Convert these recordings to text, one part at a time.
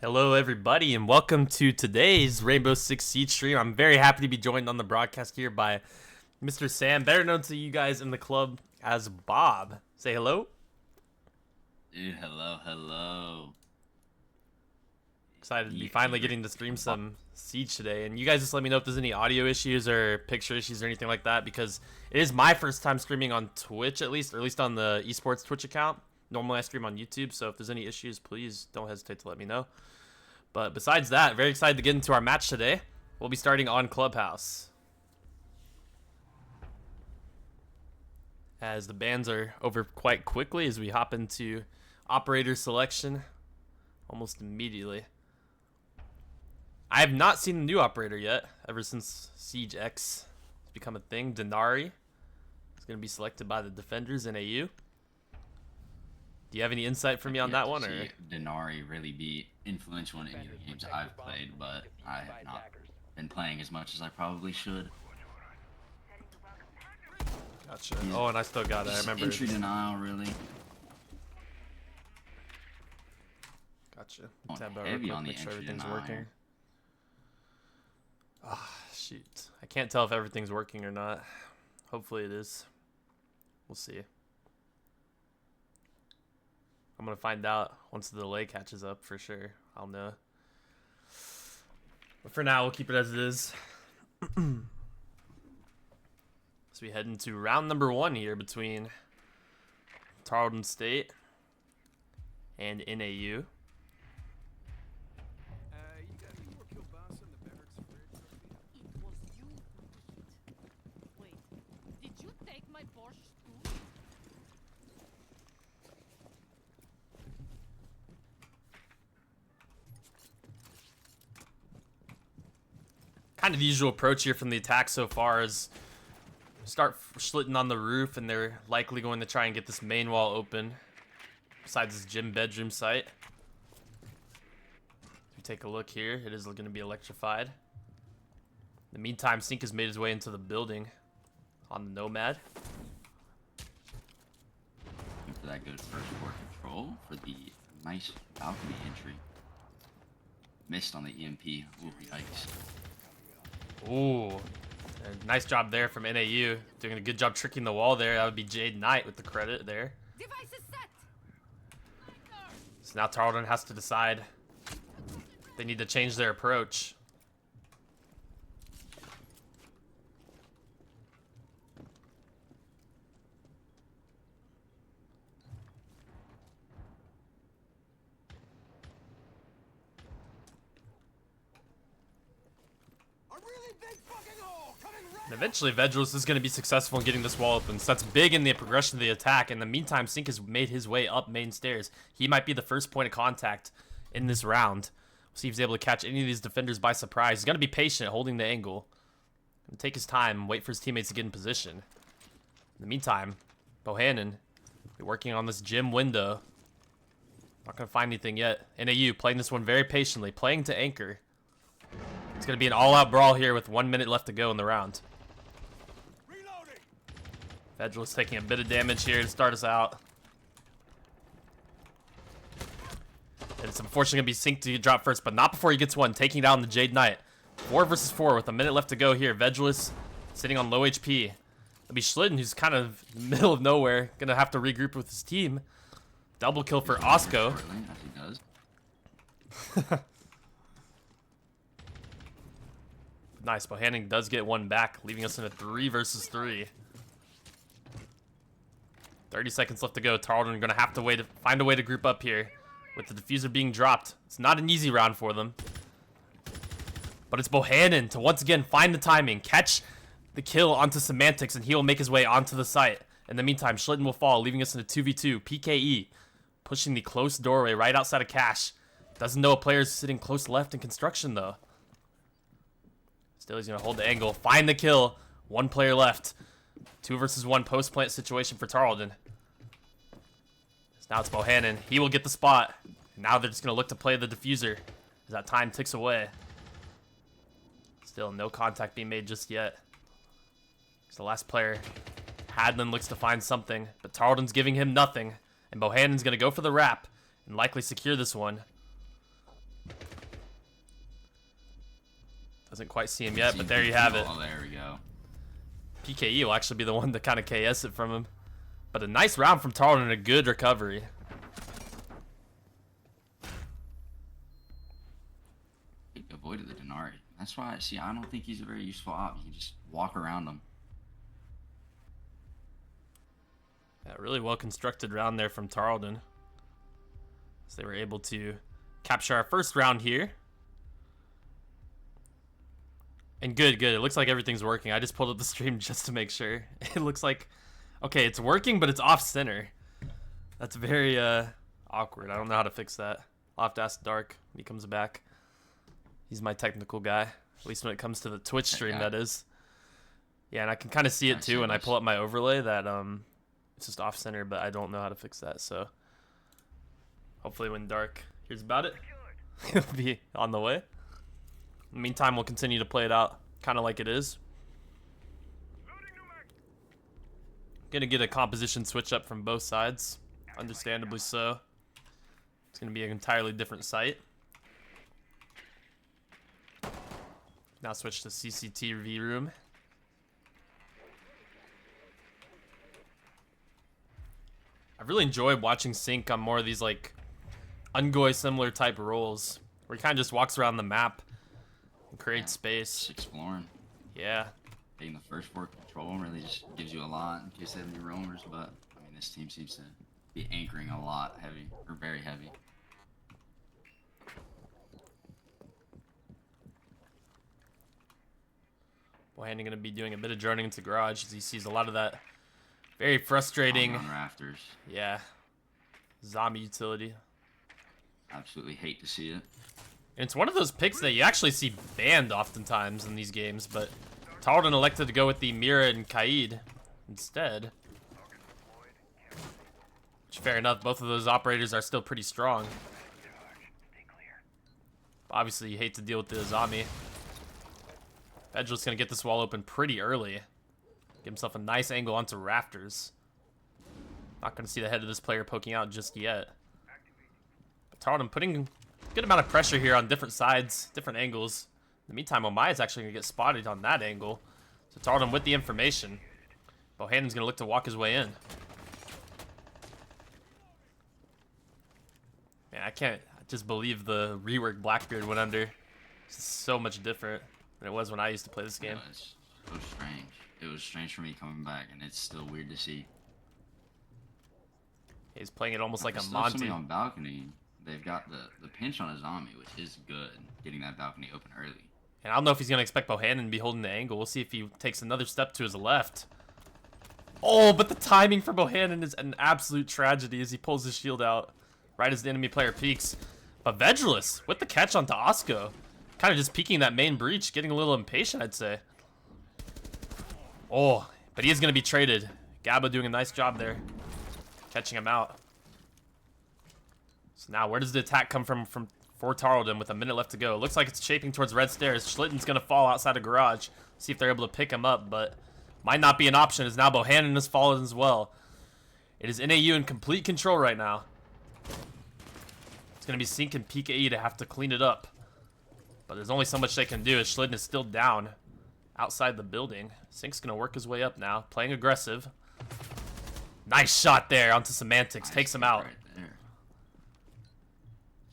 Hello, everybody, and welcome to today's Rainbow Six Siege stream. I'm very happy to be joined on the broadcast here by Mr. Sam, better known to you guys in the club as Bob. Say hello. Dude, hello. Excited to be finally getting to stream some Siege today. And you guys just let me know if there's any audio issues or picture issues or anything like that, because it is my first time streaming on Twitch, or at least on the Esports Twitch account. Normally I stream on YouTube, so if there's any issues, please don't hesitate to let me know. But besides that, very excited to get into our match today. We'll be starting on Clubhouse, as the bans are over quite quickly as we hop into operator selection almost immediately. I have not seen the new operator yet, ever since Siege X has become a thing. Denari is going to be selected by the Defenders, NAU. Do you have any insight for me on that one? Or Denari really be influential in any of the games I've played, but I have not been playing as much as I probably should. Gotcha. Oh, and I still got it. I remember. Entry denial, really. Gotcha. Oh, Tab out heavy real quick, on the make sure entry everything's denial. working. Ah, shoot. I can't tell if everything's working or not. Hopefully it is. We'll see. I'm going to find out once the delay catches up for sure. I'll know. But for now, we'll keep it as it is. So we head into round number 1 here between Tarleton State and NAU. Kind of the usual approach here from the attack so far is start slitting on the roof, and they're likely going to try and get this main wall open besides this gym bedroom site. If we take a look here, it is going to be electrified. In the meantime, Sink has made his way into the building on the Nomad. For that good first floor control for the nice balcony entry. Missed on the EMP. Ooh, yikes. Ooh, nice job there from NAU. Doing a good job tricking the wall there. That would be DarkKnight with the credit there. So now Tarleton has to decide they need to change their approach. And eventually, Bjorddd is going to be successful in getting this wall open. So that's big in the progression of the attack. In the meantime, Sink has made his way up main stairs. He might be the first point of contact in this round. We'll see if he's able to catch any of these defenders by surprise. He's going to be patient, holding the angle. Gonna take his time and wait for his teammates to get in position. In the meantime, Bohannon be working on this gym window. Not going to find anything yet. NAU playing this one very patiently, playing to anchor. It's going to be an all-out brawl here with 1 minute left to go in the round. Bjorddd taking a bit of damage here to start us out. And it's unfortunately going to be Sink to drop first, but not before he gets one, taking down the DarkKnight. 4 versus 4 with a minute left to go here. Bjorddd sitting on low HP. It'll be Schlitten, who's kind of in the middle of nowhere. Going to have to regroup with his team. Double kill for Osco. Nice, Bohannon does get one back, leaving us in a 3 versus 3. 30 seconds left to go. Tarleton are going to have to find a way to group up here with the diffuser being dropped. It's not an easy round for them. But it's Bohannon to once again find the timing, catch the kill onto Semantics, and he will make his way onto the site. In the meantime, Schlitten will fall, leaving us in a 2v2. PKE pushing the close doorway right outside of Cash. Doesn't know a player's sitting close left in construction, though. Still, he's going to hold the angle, find the kill. 1 player left. 2 versus 1 post-plant situation for Tarleton. So now it's Bohannon. He will get the spot. Now they're just going to look to play the diffuser as that time ticks away. Still no contact being made just yet. So the last player, Hadlin, looks to find something, but Tarleton's giving him nothing. And Bohannon's going to go for the wrap and likely secure this one. Doesn't quite see him yet, but there you have it. Oh, there we go. PKE will actually be the one to kind of KS it from him. But a nice round from Tarleton and a good recovery. He avoided the Denari. That's why, see, I don't think he's a very useful op. You can just walk around him. Yeah, really well constructed round there from Tarleton. So they were able to capture our first round here. And good. It looks like everything's working. I just pulled up the stream just to make sure. It looks like, okay, it's working, but it's off center. That's very awkward. I don't know how to fix that. I'll have to ask Dark when he comes back. He's my technical guy, at least when it comes to the Twitch stream, that is. Yeah, and I can kind of see it too when I pull up my overlay that it's just off center, but I don't know how to fix that. So hopefully when Dark hears about it, he'll be on the way. In the meantime, we'll continue to play it out kind of like it is. Gonna get a composition switch up from both sides, understandably so. It's gonna be an entirely different site. Now switch to CCTV room. I really enjoyed watching Sync on more of these like Ungoy similar type roles, where he kind of just walks around the map and creates space. Just exploring. Yeah. Taking the first floor control really just gives you a lot in case they have any roamers, but I mean this team seems to be anchoring a lot heavy, or very heavy. Bohannon gonna be doing a bit of droning into garage as he sees a lot of that very frustrating on rafters. Yeah. Zombie utility. Absolutely hate to see it. And it's one of those picks that you actually see banned oftentimes in these games, but Tarleton elected to go with the Mira and Kaid instead. Which, fair enough, both of those operators are still pretty strong. Obviously, you hate to deal with the zombie. Bjorddd's gonna get this wall open pretty early. Give himself a nice angle onto rafters. Not gonna see the head of this player poking out just yet. But Tarleton putting a good amount of pressure here on different sides, different angles. In the meantime, Omai is actually gonna get spotted on that angle. So Tarleton with the information. Bohannon's gonna look to walk his way in. Man, I can't just believe the rework Blackbeard went under. It's so much different than it was when I used to play this game. Yeah, it's so strange. It was strange for me coming back, and it's still weird to see. He's playing it almost like a Still Monty. somebody on balcony. They've got the pinch on a zombie, which is good. Getting that balcony open early. And I don't know if he's going to expect Bohannon to be holding the angle. We'll see if he takes another step to his left. Oh, but the timing for Bohannon is an absolute tragedy as he pulls his shield out right as the enemy player peeks. But Bjorddd with the catch onto Osco. Kind of just peeking that main breach, getting a little impatient, I'd say. Oh, but he is going to be traded. Gabba doing a nice job there, catching him out. So now, where does the attack come from for Tarleton with a minute left to go? It looks like it's shaping towards red stairs. Schlitten's going to fall outside of garage. See if they're able to pick him up, but might not be an option as now Bohannon has fallen as well. It is NAU in complete control right now. It's going to be Sync and PKE to have to clean it up. But there's only so much they can do as Schlitten is still down outside the building. Sync's going to work his way up now, playing aggressive. Nice shot there onto Semantics. Nice takes him kick out. Right there.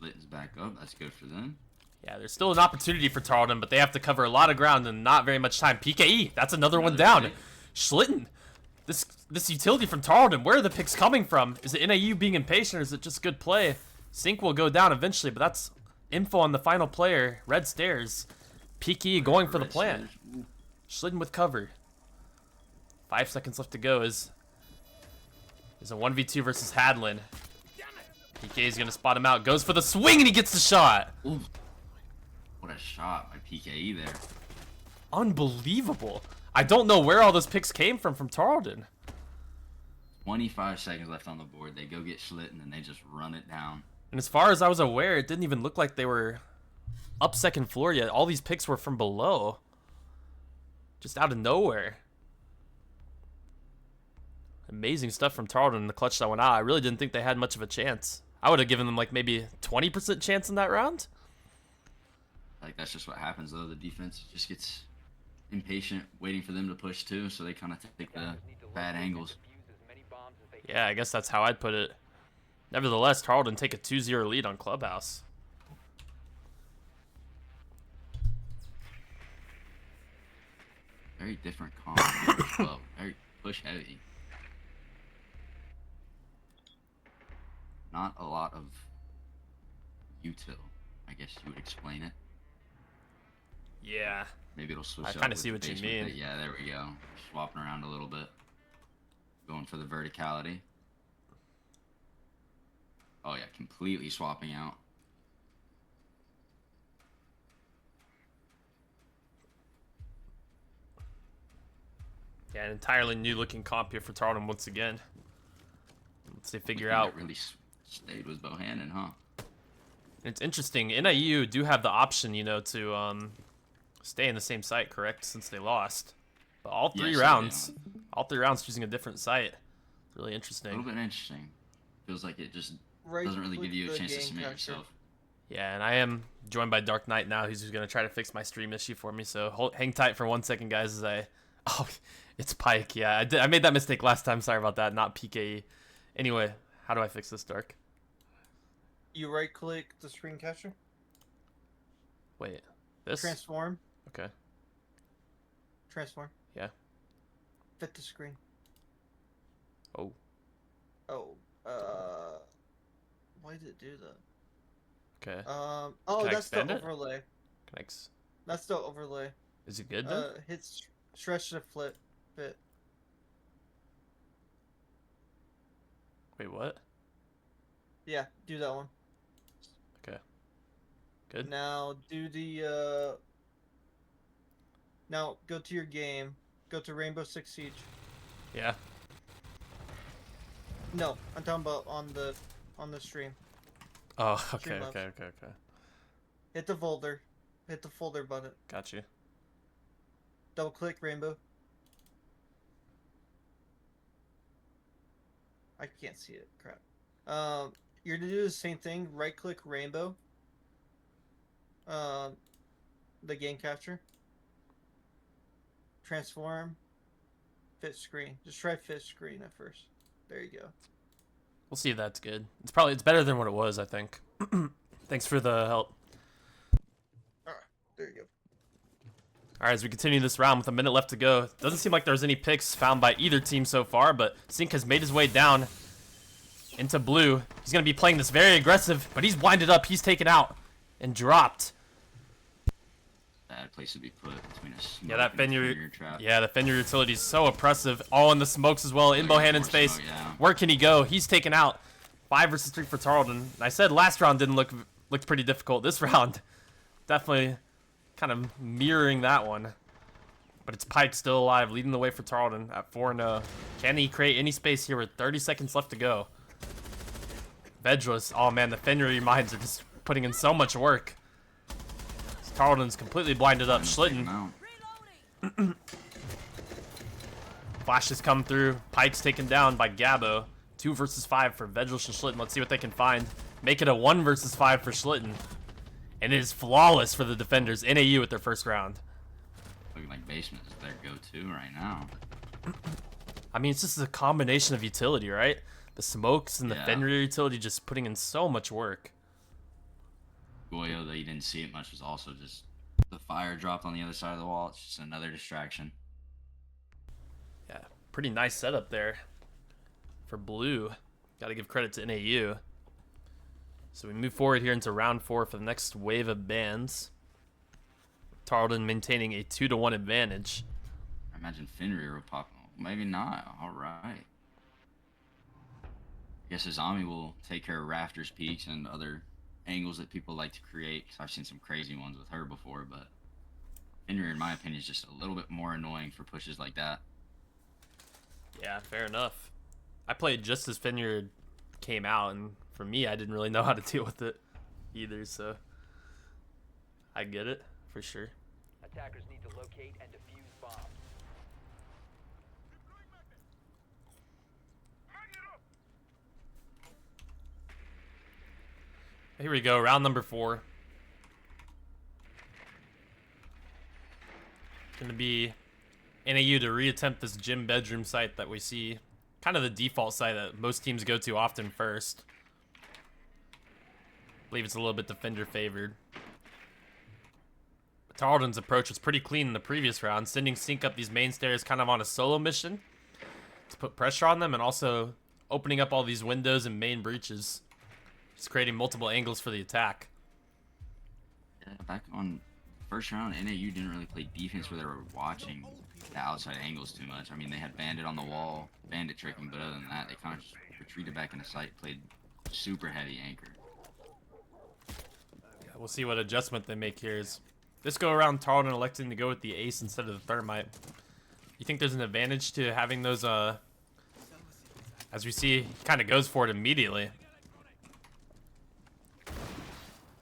Schlitten's back up. That's good for them. Yeah, there's still an opportunity for Tarleton, but they have to cover a lot of ground in not very much time. PKE, that's another one down. Pick. Schlitten, this utility from Tarleton, where are the picks coming from? Is it NAU being impatient or is it just good play? Sync will go down eventually, but that's info on the final player. Red stairs. PKE going for the plant. Schlitten with cover. 5 seconds left to go is a 1v2 versus Hadlin. PK is going to spot him out. Goes for the swing and he gets the shot. Ooh. What a shot by PKE there. Unbelievable. I don't know where all those picks came from Tarleton. 25 seconds left on the board. They go get Schlitten and they just run it down. And as far as I was aware, it didn't even look like they were up second floor yet. All these picks were from below. Just out of nowhere. Amazing stuff from Tarleton in the clutch that went out. I really didn't think they had much of a chance. I would have given them like maybe 20% chance in that round. Like, that's just what happens, though. The defense just gets impatient, waiting for them to push, too, so they kind of take the bad angles. Yeah, I guess that's how I'd put it. Nevertheless, Tarleton take a 2-0 lead on Clubhouse. Very different comp here as well. Very push heavy. Not a lot of util, I guess you would explain it. Yeah. Maybe it'll switch I up kind of with see the what you basement mean. bit. Yeah, there we go. Swapping around a little bit. Going for the verticality. Oh yeah, completely swapping out. Yeah, an entirely new looking comp here for Tarleton once again. Once they figure One thing out. that really stayed was Bohannon, huh? It's interesting. NIU do have the option, you know, to stay in the same site, correct? Since they lost, but all three rounds choosing a different site. Really A interesting. little bit interesting. Feels like it just doesn't really give you a chance to submit yourself. Yeah, and I am joined by DarkKnight now. He's going to try to fix my stream issue for me. So hang tight for 1 second, guys. As I, oh, it's Pike. Yeah, I made that mistake last time. Sorry about that. Not PKE. Anyway, how do I fix this, Dark? You right-click the screen capture. Wait, this? Transform. Okay. Transform. Yeah. Fit the screen. Oh. Oh. Why did it do that? Okay. Oh, Can I that's the expand it? overlay. Can I That's the overlay. Is it good then? Hit stretch to flip fit. Wait, what? Yeah, do that one. Okay. Good. Now do the Now go to your game. Go to Rainbow Six Siege. Yeah. No, I'm talking about on the stream. Oh, okay, Streamlabs. okay. Hit the folder. Hit the folder button. Got you. Double click Rainbow. I can't see it. Crap. You're gonna do the same thing. Right click Rainbow. The game capture. Transform. Fit screen. Just try fit screen at first. There you go. We'll see if that's good. It's better than what it was, I think. Thanks for the help. Alright, there you go. Alright, as we continue this round with a minute left to go, doesn't seem like there's any picks found by either team so far, but Sink has made his way down into blue. He's going to be playing this very aggressive, but he's winded up. He's taken out and dropped. Bad place to be put between a smoke Yeah, that and a Fenrir trap. Yeah, the Fenrir utility is so oppressive. All in the smokes as well. In Bohannon's face. Smoke, yeah. Where can he go? He's taken out. 5 versus 3 for Tarleton. I said last round looked pretty difficult. This round, definitely kind of mirroring that one. But it's Pike still alive, leading the way for Tarleton at 4-0. Can he create any space here with 30 seconds left to go? Bjorddd, oh man, the Fenrir mines are just putting in so much work. Tarleton's completely blinded up. Schlitten. Flashes come through. Pike's taken down by Gabo. 2 versus 5 for Bjorddd and Schlitten. Let's see what they can find. Make it a 1 versus 5 for Schlitten. And it is flawless for the defenders. NAU with their first round. Looking like basement is their go-to right now. I mean, it's just a combination of utility, right? The smokes and the Yeah. Fenrir utility just putting in so much work. Goyo, though you didn't see it much, was also just the fire dropped on the other side of the wall. It's just another distraction. Yeah, pretty nice setup there for blue. Got to give credit to NAU. So we move forward here into round 4 for the next wave of bans. Tarleton maintaining a 2-1 advantage. I imagine Fenrir will pop. Maybe not. All right. I guess Azami will take care of rafters, peaks, and other angles that people like to create. Cause I've seen some crazy ones with her before, but Fenrir, in my opinion, is just a little bit more annoying for pushes like that. Yeah, fair enough. I played just as Fenrir came out, and for me, I didn't really know how to deal with it either, so I get it for sure. Attackers need to locate and defuse bombs. Here we go, round number 4. Gonna be NAU to reattempt this gym bedroom site that we see. Kind of the default site that most teams go to often first. I believe it's a little bit defender favored. Tarleton's approach was pretty clean in the previous round, sending Sync up these main stairs kind of on a solo mission to put pressure on them and also opening up all these windows and main breaches. Just creating multiple angles for the attack. Yeah, back on first round, NAU didn't really play defense where they were watching the outside angles too much. I mean, they had Bandit on the wall, Bandit tricking, but other than that, they kind of just retreated back into sight, played super heavy anchor. Yeah, we'll see what adjustment they make here. This go around, Tarleton electing to go with the ace instead of the thermite. You think there's an advantage to having those, as we see, he kind of goes for it immediately.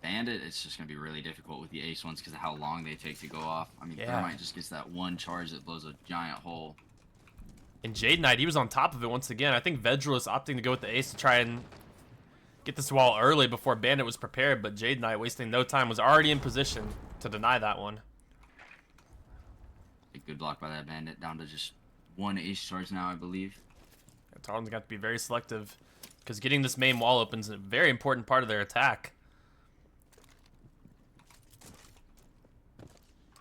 Bandit, it's just going to be really difficult with the ace ones because of how long they take to go off. I mean, Yeah. Thermite just gets that one charge that blows a giant hole. And Bjorddd, he was on top of it once again. I think Vedral is opting to go with the ace to try and get this wall early before Bandit was prepared, but Bjorddd, wasting no time, was already in position to deny that one. A good block by that Bandit, down to just one ace charge now, I believe. Yeah, Tarleton's got to be very selective because getting this main wall open is a very important part of their attack.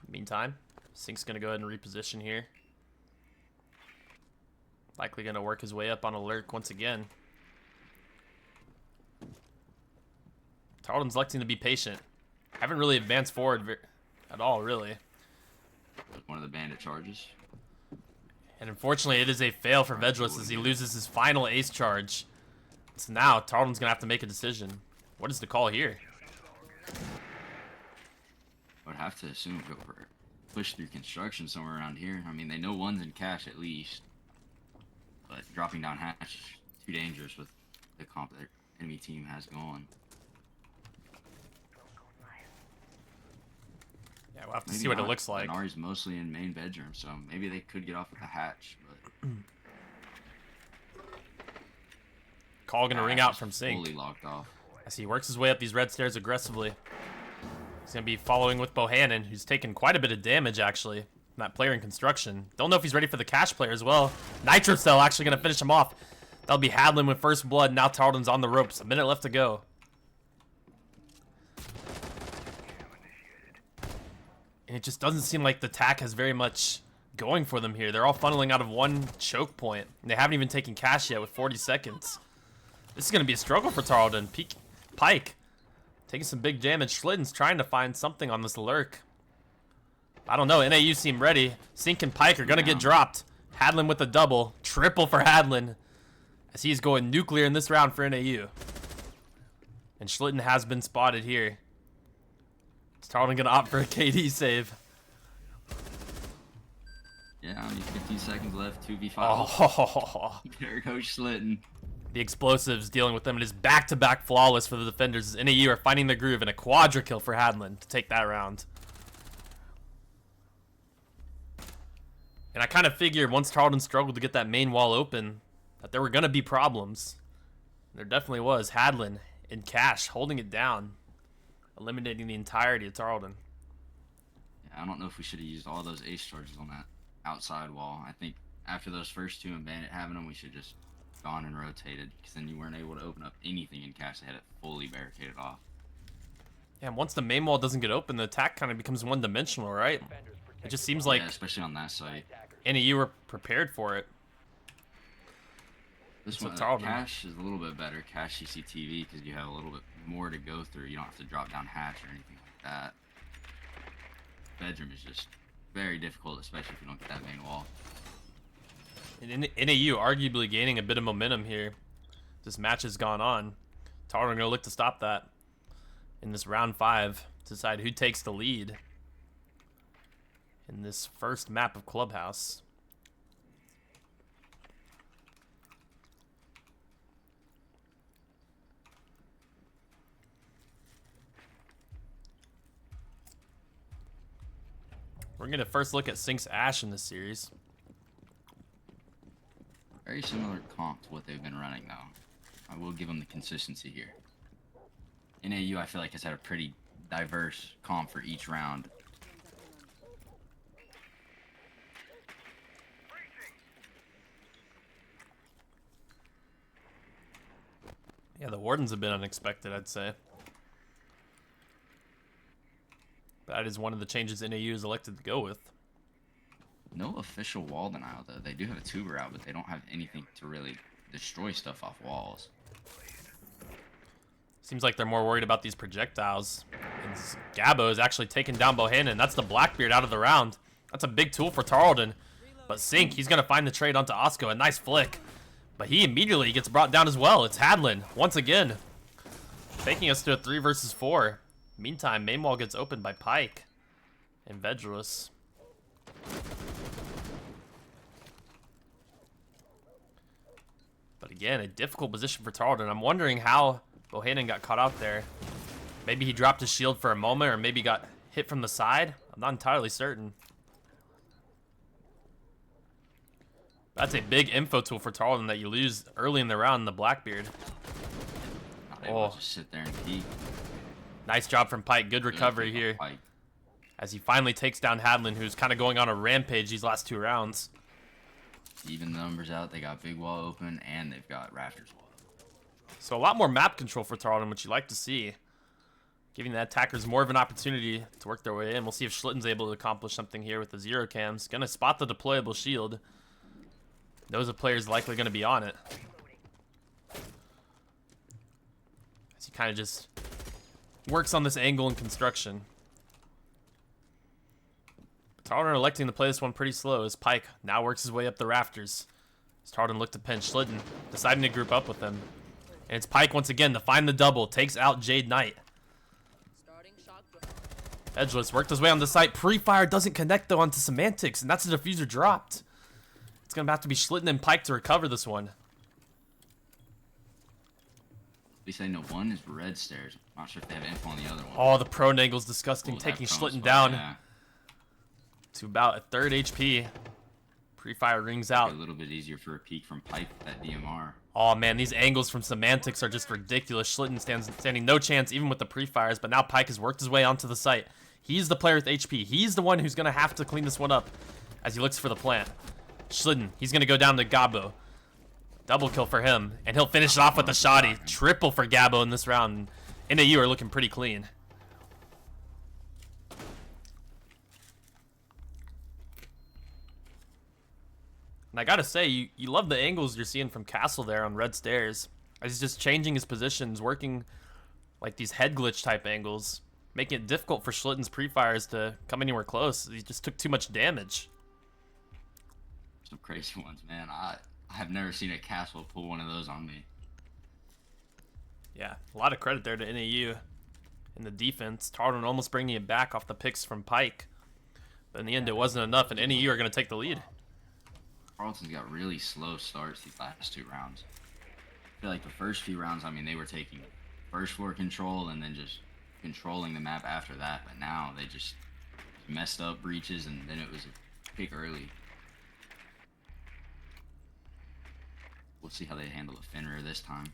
Meantime, Sync's going to go ahead and reposition here. Likely going to work his way up on a lurk once again. Tarleton's electing to be patient. Haven't really advanced forward at all, really. One of the Bandit charges. And unfortunately, it is a fail for Vedral as he loses his final ace charge. So now, Tarleton's going to have to make a decision. What is the call here? I would have to assume go for push through construction somewhere around here. I mean, they know one's in cash at least. But dropping down hatch is too dangerous with the comp that enemy team has going. Yeah, we'll have to Maybe see what it not. looks like. Nari's mostly in main bedroom, so maybe they could get off with the hatch, but Call gonna ring out from Sync fully locked off. as he works his way up these red stairs aggressively. He's gonna be following with Bohannon, who's taken quite a bit of damage actually from that player in construction. Don't know if he's ready for the cash player as well. Nitro Cell actually gonna finish him off. That'll be Hadlin with first blood. Now Tarleton's on the ropes. A minute left to go. And it just doesn't seem like the attack has very much going for them here. They're all funneling out of one choke point. And they haven't even taken cash yet with 40 seconds. This is going to be a struggle for Tarleton. Pike taking some big damage. Schlitten's trying to find something on this lurk. I don't know. NAU seem ready. Sync and Pike are going to get dropped. Hadlin with a double. Triple for Hadlin as he's going nuclear in this round for NAU. And Schlitten has been spotted here. Is Tarleton gonna opt for a KD save? Yeah, I mean, 15 seconds left, 2v5. Oh, There goes Schlitten. the explosives dealing with them. It is back-to-back flawless for the defenders as NAU are finding their groove and a quadra kill for Hadlin to take that round. And I kind of figured once Tarleton struggled to get that main wall open that there were gonna be problems. There definitely was. Hadlin in cash holding it down, eliminating the entirety of Tarleton. Yeah, I don't know if we should have used all those ace charges on that outside wall. I think after those first two and Bandit having them, we should just gone and rotated, because then you weren't able to open up anything in cash. They had it fully barricaded off. Yeah, and once the main wall doesn't get open, the attack kind of becomes one-dimensional, right? It just seems like Yeah, especially on that site. NAU were prepared for it. This So one, Tarleton. cash is a little bit better. Cash CCTV, because you have a little bit more to go through. You don't have to drop down hatch or anything like that. Bedroom is just very difficult, especially if you don't get that main wall. And NAU arguably gaining a bit of momentum here. This match has gone on. Tarleton going to look to stop that in this round 5 to decide who takes the lead in this first map of Clubhouse. We're going to first look at Sync's Ash in this series. Very similar comp to what they've been running, though. I will give them the consistency here. NAU, I feel like, has had a pretty diverse comp for each round. Yeah, the wardens have been unexpected, I'd say. That is one of the changes NAU is elected to go with. No official wall denial, though. They do have a tuber out, but they don't have anything to really destroy stuff off walls. Seems like they're more worried about these projectiles. And Gabo is actually taking down Bohannon. That's the Blackbeard out of the round. That's a big tool for Tarleton. But Sink, he's going to find the trade onto Osco. A nice flick. But he immediately gets brought down as well. It's Hadlin, once again. Taking us to a 3 versus 4. Meantime, main wall gets opened by Pike and Vedrus. But again, a difficult position for Tarleton. I'm wondering how Bohannon got caught out there. Maybe he dropped his shield for a moment, or maybe got hit from the side. I'm not entirely certain. That's a big info tool for Tarleton that you lose early in the round in the Blackbeard. They will just sit there and peek. Nice job from Pike. Good recovery here. Pike. As he finally takes down Hadlin, who's kind of going on a rampage these last 2 rounds. Even the numbers out, they got big wall open, and they've got rafters wall. So a lot more map control for Tarleton, which you like to see. Giving the attackers more of an opportunity to work their way in. We'll see if Schlitten's able to accomplish something here with the zero cams. Gonna spot the deployable shield. Knows a player's likely gonna be on it. As he kind of just works on this angle and construction. Tarleton are electing to play this one pretty slow as Pike now works his way up the rafters. As Tarleton look to pinch Schlitten, deciding to group up with him. And it's Pike once again to find the double, takes out Jade Knight. Edgeless worked his way on the site. Pre-fire doesn't connect though onto Semantics, and that's the diffuser dropped. It's gonna have to be Schlitten and Pike to recover this one. At least I know one is red stairs. I'm not sure if they have info on the other one. Oh, the prone angle's disgusting, taking Schlitten down. Yeah. To about a 3rd HP. Pre-fire rings out. A little bit easier for a peek from Pike with that DMR. Oh man, these angles from Semantics are just ridiculous. Schlitten standing no chance even with the pre-fires, but now Pike has worked his way onto the site. He's the player with HP. He's the one who's going to have to clean this one up as he looks for the plant. Schlitten, he's going to go down to Gabo. Double kill for him, and he'll finish it off with a shoddy. Triple for Gabo in this round. NAU are looking pretty clean. And I gotta say, you love the angles you're seeing from Castle there on red stairs. As he's just changing his positions, working like these head glitch type angles, making it difficult for Schlitten's pre-fires to come anywhere close. He just took too much damage. Some crazy ones, man. I have never seen a Castle pull one of those on me. Yeah, a lot of credit there to NAU in the defense. Tarleton almost bringing it back off the picks from Pike. But in the end, it wasn't enough, and NAU are going to take the lead. Tarleton's got really slow starts these last 2 rounds. I feel like the first few rounds, I mean, they were taking first floor control and then just controlling the map after that. But now they just messed up breaches, and then it was a pick early. We'll see how they handle the Fenrir this time.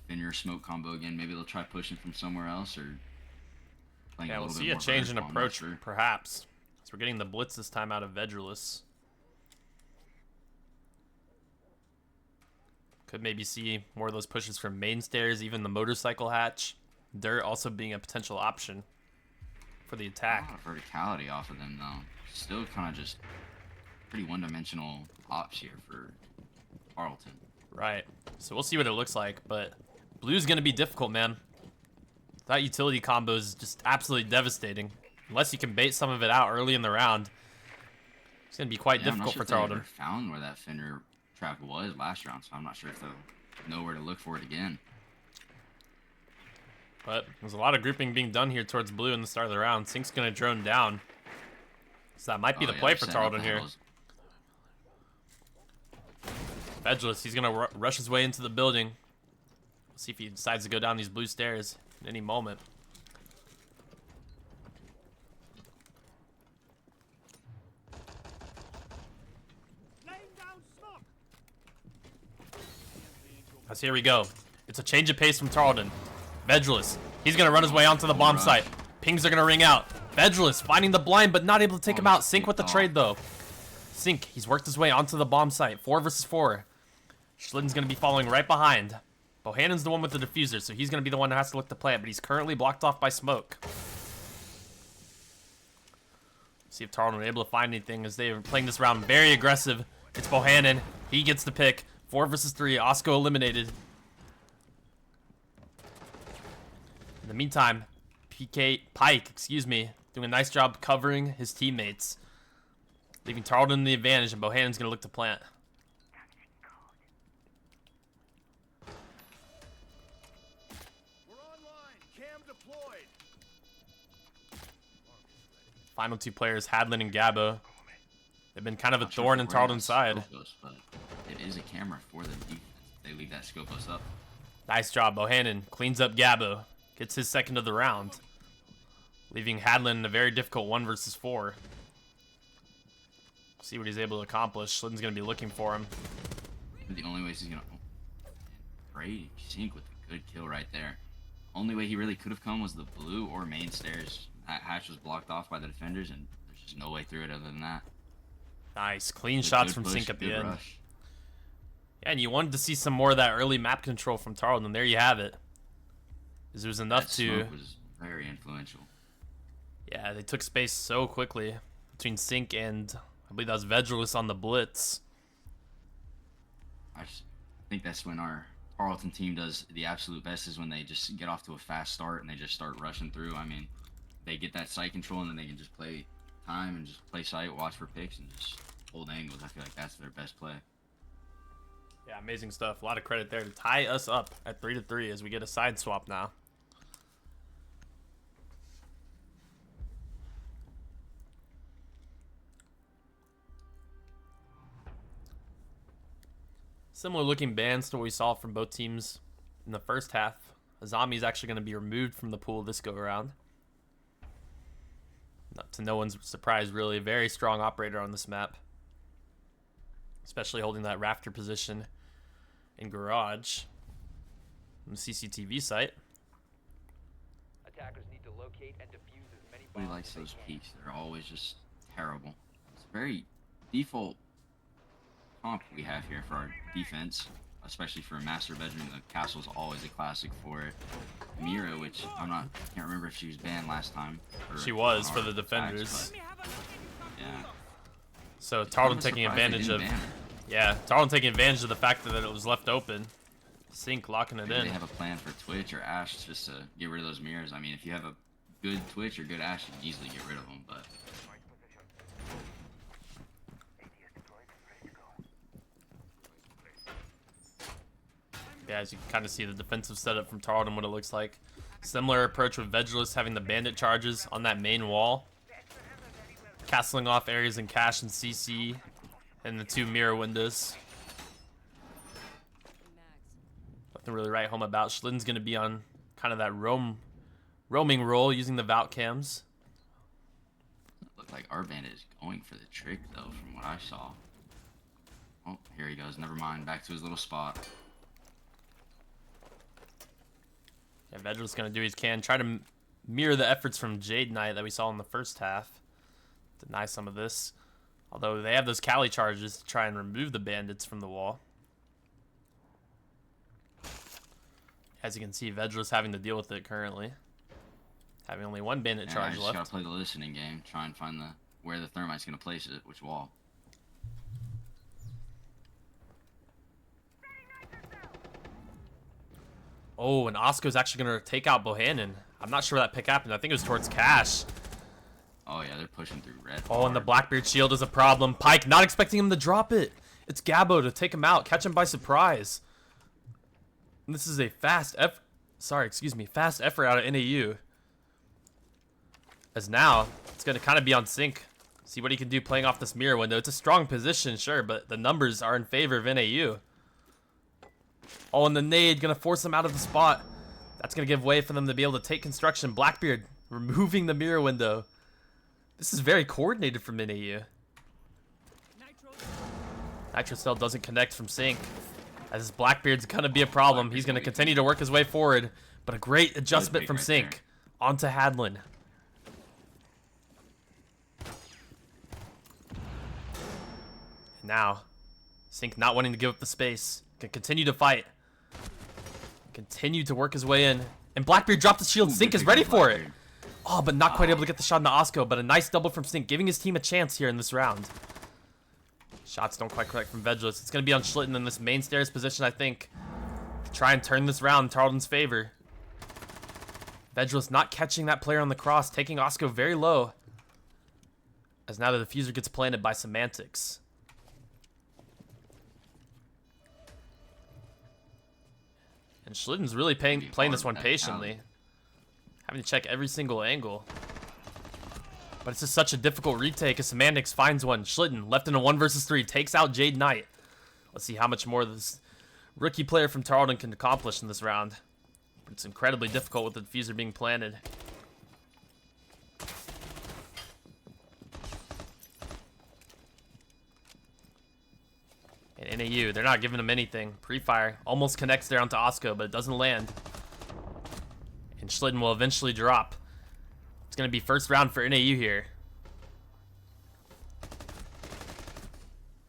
Fenrir smoke combo again. Maybe they'll try pushing from somewhere else, or playing Yeah, a we'll little see bit a more change in vertical, I'm not approach, sure. perhaps. So we're getting the blitz this time out of Vedrus. Could maybe see more of those pushes from main stairs, even the motorcycle hatch. Dirt also being a potential option for the A attack. lot of verticality off of them, though. Still kind of just pretty one-dimensional ops here for Tarleton. Right. So we'll see what it looks like, but blue's going to be difficult, man. That utility combo is just absolutely devastating. Unless you can bait some of it out early in the round, it's going to be quite difficult for Tarleton. I'm not sure if they ever found where that Fenrir trap was last round, so I'm not sure if they'll know where to look for it again. But there's a lot of grouping being done here towards blue in the start of the round. Sink's going to drone down. So that might be the play for Tarleton here. Vedrus, he's going to rush his way into the building. We'll see if he decides to go down these blue stairs at any moment. As here we go. It's a change of pace from Tarleton. Vedrus, he's going to run his way onto the bomb site. Pings are going to ring out. Vedrus finding the blind, but not able to take him out. Sink with the trade, though. Sink, he's worked his way onto the bomb site. 4 versus 4. Schlitten's going to be following right behind. Bohannon's the one with the diffuser, so he's going to be the one that has to look to plant, but he's currently blocked off by smoke. See if Tarleton are able to find anything as they are playing this round very aggressive. It's Bohannon. He gets the pick. 4 versus 3. Osco eliminated. In the meantime, Pike, doing a nice job covering his teammates, leaving Tarleton the advantage, and Bohannon's going to look to plant. Final 2 players, Hadlin and Gabo. They've been kind of a thorn in Tarleton's side. But it is a camera for the defense. They leave that Scopus up. Nice job. Bohannon cleans up Gabo. Gets his second of the round. Leaving Hadlin in a very difficult 1 versus 4. See what he's able to accomplish. Schliden's going to be looking for him. The only way he's going to... Great sink with a good kill right there. Only way he really could have come was the blue or main stairs. That hatch was blocked off by the defenders, and there's just no way through it other than that. Nice. Clean shots from push, Sink at the end. Rush. Yeah, and you wanted to see some more of that early map control from Tarleton. There you have it. Because it was enough that to... smoke was very influential. Yeah, they took space so quickly between Sink and... I believe that was Vedrilus on the blitz. I just think that's when our Tarleton team does the absolute best, is when they just get off to a fast start and they just start rushing through. I mean, they get that sight control and then they can just play time and just play sight, watch for picks, and just hold angles. I feel like that's their best play. Yeah, amazing stuff. A lot of credit there to tie us up at 3-3 as we get a side swap now. Similar looking bans to what we saw from both teams in the first half. Azami is actually going to be removed from the pool this go around. Not to no one's surprise, really. A very strong operator on this map, especially holding that rafter position in garage on the CCTV site. Attackers need to locate and defuse as many Nobody bombs likes as they those can. peaks. They're always just terrible. It's a very default comp we have here for our defense, especially for a master bedroom. The castle's always a classic for it. Mira, which can't remember if she was banned last time. She was for the defenders. Yeah. So Tarleton I'm taking surprised they advantage didn't of... ban her. Yeah, Tarleton taking advantage of the fact that it was left open. Sink locking it Maybe in. they have a plan for Twitch or Ash just to get rid of those mirrors. I mean, if you have a good Twitch or good Ash, you can easily get rid of them, but... Yeah, as you can kind of see the defensive setup from Tarleton, what it looks like. Similar approach with Vedrilus having the bandit charges on that main wall. Castling off areas in Cash and CC and the 2 mirror windows. Nothing really write home about. Schliden's going to be on kind of that roaming role using the Valk cams. Look like our bandit is going for the trick, though, from what I saw. Oh, here he goes. Never mind. Back to his little spot. Yeah, Vedrilus going to do his can. Try to mirror the efforts from Jade Knight that we saw in the first half. Deny some of this. Although they have those Cali charges to try and remove the bandits from the wall. As you can see, Vedrilus having to deal with it currently. Having only 1 bandit I charge just left. gotta play the listening game. Try and find where the thermite's gonna place it, which wall. Oh, and Osco's actually going to take out Bohannon. I'm not sure where that pick happened. I think it was towards Cash. Oh yeah, they're pushing through red. Oh, and the hard. Blackbeard shield is a problem. Pike not expecting him to drop it. It's Gabo to take him out, catch him by surprise. And this is a fast effort out of NAU. As now, it's going to kind of be on Sync. See what he can do playing off this mirror window. It's a strong position, sure, but the numbers are in favor of NAU. Oh, and the nade going to force him out of the spot. That's going to give way for them to be able to take construction. Blackbeard removing the mirror window. This is very coordinated from NAU. Nitro Cell doesn't connect from Sync. As Blackbeard's going to be a problem. He's going to continue to work his way forward. But a great adjustment from Sync onto Hadlin. Now, Sync not wanting to give up the space. Can continue to fight. Continue to work his way in. And Blackbeard dropped the shield. Sink is ready for it. Oh, but not quite able to get the shot into Osco. But a nice double from Sink, giving his team a chance here in this round. Shots don't quite connect from Bjorddd. It's going to be on Schlitten in this main stairs position, I think. To try and turn this round in Tarleton's favor. Bjorddd not catching that player on the cross, taking Osco very low. As now the diffuser gets planted by Semantics. And Schlitten's really playing this one patiently. Having to check every single angle. But it's just such a difficult retake as Semantics finds one. Schlitten left in a 1 versus 3. Takes out DarkKnight. Let's see how much more this rookie player from Tarleton can accomplish in this round. But it's incredibly difficult with the diffuser being planted. And NAU, they're not giving him anything. Pre-fire almost connects there onto Osco, but it doesn't land. And Schlitten will eventually drop. It's going to be first round for NAU here.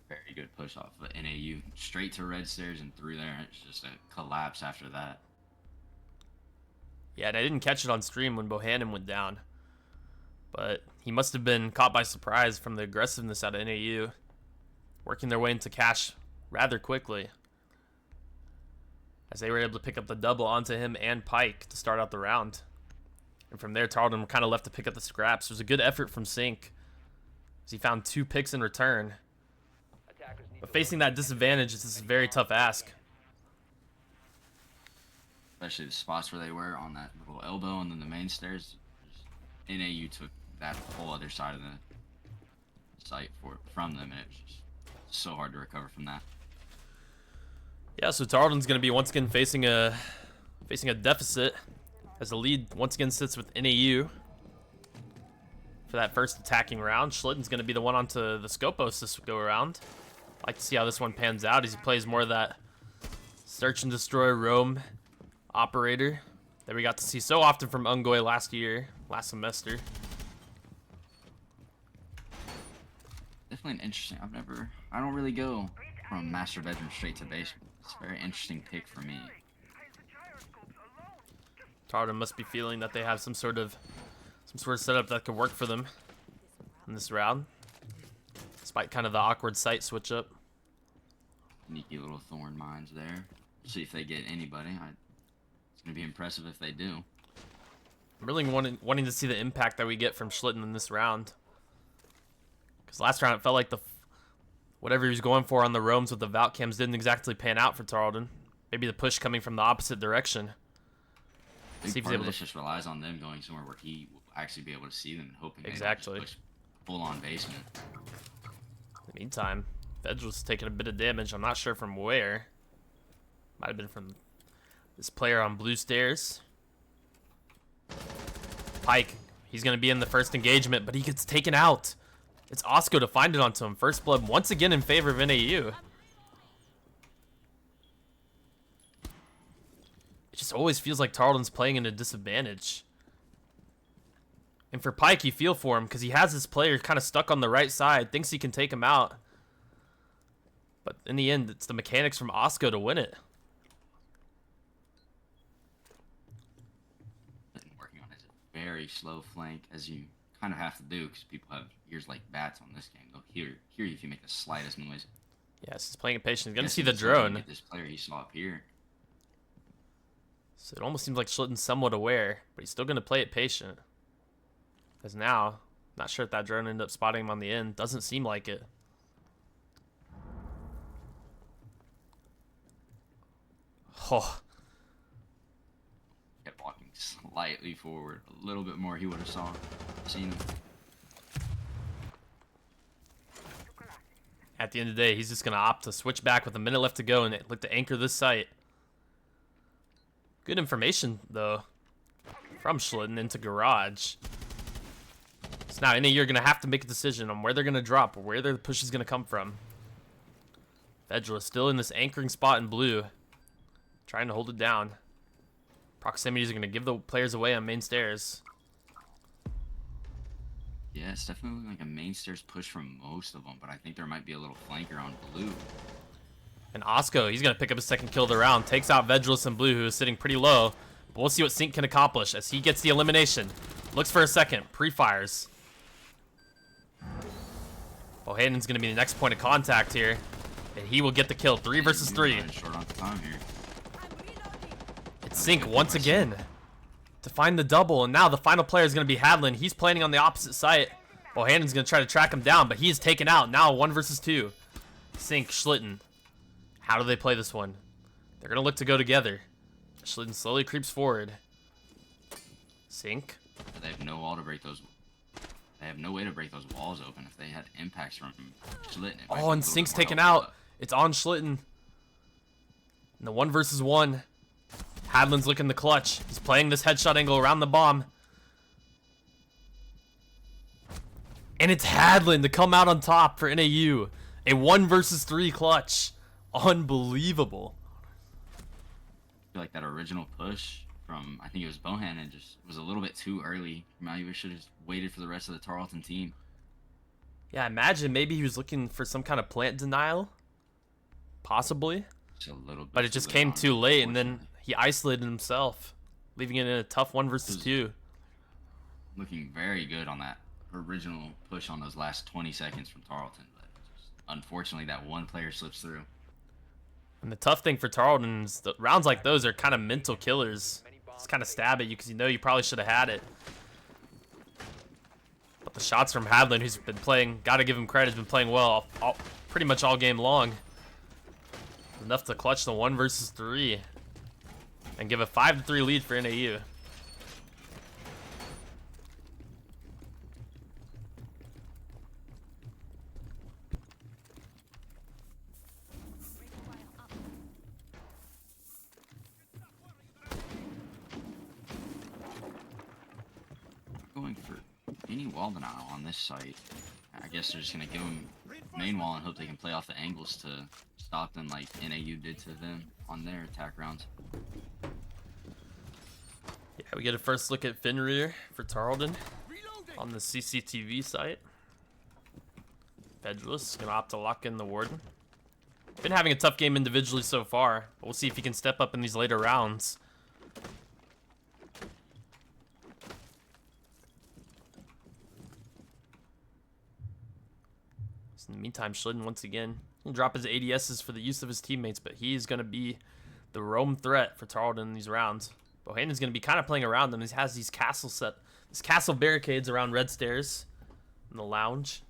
Very good push off of NAU. Straight to red stairs and through there. It's just a collapse after that. Yeah, and I didn't catch it on stream when Bohannon went down. But he must have been caught by surprise from the aggressiveness out of NAU. Working their way into cash rather quickly. As they were able to pick up the double onto him and Pike to start out the round. And from there, Tarleton were kind of left to pick up the scraps. It was a good effort from Sink, as he found 2 picks in return. But facing that disadvantage is a very tough ask. Especially the spots where they were on that little elbow and then the main stairs. NAU took that whole other side of the site from them, and it was just so hard to recover from that. Yeah, so Tarleton's going to be once again facing a deficit, as the lead once again sits with NAU for that first attacking round. Schlitten's going to be the one onto the Scopos this go around. I'd like to see how this one pans out as he plays more of that search and destroy roam operator that we got to see so often from Ungoy last semester. Definitely an interesting. I don't really go from master bedroom straight to basement. It's a very interesting pick for me. Tarleton must be feeling that they have some sort of setup that could work for them in this round, despite kind of the awkward site switch up. Sneaky little thorn mines there. See if they get anybody. It's gonna be impressive if they do. I'm really wanting to see the impact that we get from Schlitten in this round, because last round it felt like whatever he was going for on the roams with the Valk cams didn't exactly pan out for Tarleton. Maybe the push coming from the opposite direction. Big part of this just relies on them going somewhere where he will actually be able to see them and hoping they don't just push full on basement. In the meantime, Bjorddd's taking a bit of damage. I'm not sure from where. Might have been from this player on blue stairs. Pike, he's going to be in the first engagement, but he gets taken out. It's Osco to find it onto him. First blood once again in favor of NAU. It just always feels like Tarleton's playing in a disadvantage. And for Pike, you feel for him because he has this player kind of stuck on the right side, thinks he can take him out. But in the end, it's the mechanics from Osco to win it. Working on his very slow flank, as you kind of have to do because people have ears like bats on this game. They'll hear you if you make the slightest noise. Yes, he's playing it patient. He's going to see the drone. This player he saw up here. So it almost seems like Schlitten's somewhat aware, but he's still going to play it patient. Because now, not sure if that drone ended up spotting him on the end. Doesn't seem like it. Oh. Kept walking slightly forward. A little bit more, he would have seen him. At the end of the day, he's just going to opt to switch back with a minute left to go and look to anchor this site. Good information, though, from Schlitten into Garage. So now, NAU are going to have to make a decision on where they're going to drop or where their push is going to come from. Bjorddd still in this anchoring spot in blue, trying to hold it down. Proximities are going to give the players away on main stairs. Yeah, it's definitely like a main stairs push from most of them, but I think there might be a little flanker on blue. And Osco, he's going to pick up his second kill of the round. Takes out Vedreless and Blue, who is sitting pretty low. But we'll see what Sync can accomplish as he gets the elimination. Looks for a second. Pre-fires. Bohannon's going to be the next point of contact here. And he will get the kill. 3 versus 3. Short on time here. It's Sync once again to find the double. And now the final player is going to be Hadlin. He's planning on the opposite site. Bohannon's going to try to track him down, but he is taken out. Now 1 versus 2. Sync, Schlitten. How do they play this one? They're going to look to go together. Schlitten slowly creeps forward. Sync. They have no wall to break those. They have no way to break those walls open if they had impacts from Schlitten. Oh, and Sync's taken out. It's on Schlitten. In the 1 versus 1. Hadlin's looking the clutch. He's playing this headshot angle around the bomb. And it's Hadlin to come out on top for NAU. A 1 versus 3 clutch. Unbelievable. I feel like that original push from, I think it was Bohannon, just was a little bit too early. Maybe we should have waited for the rest of the Tarleton team. Yeah, imagine maybe he was looking for some kind of plant denial. Possibly. Just a little bit. But it just came too late, and then he isolated himself, leaving it in a tough 1 versus 2. Looking very good on that original push on those last 20 seconds from Tarleton. But just, unfortunately, that one player slips through. And the tough thing for Tarleton is the rounds like those are kind of mental killers. It's kind of stab at you because you know you probably should have had it. But the shots from Hadlin, who's been playing, got to give him credit, has been playing well pretty much all game long. Enough to clutch the 1 versus 3 and give a 5-3 lead for NAU. Going for any wall denial on this site. I guess they're just going to give them main wall and hope they can play off the angles to stop them like NAU did to them on their attack rounds. Yeah, we get a first look at Fenrir for Tarleton on the CCTV site. Vedreless gonna opt to lock in the Warden. Been having a tough game individually so far, but we'll see if he can step up in these later rounds. In the meantime, Schlitten once again will drop his ADSs for the use of his teammates, but he's going to be the roam threat for Tarleton in these rounds. Bohannon's going to be kind of playing around them. He has these castle barricades around red stairs in the lounge.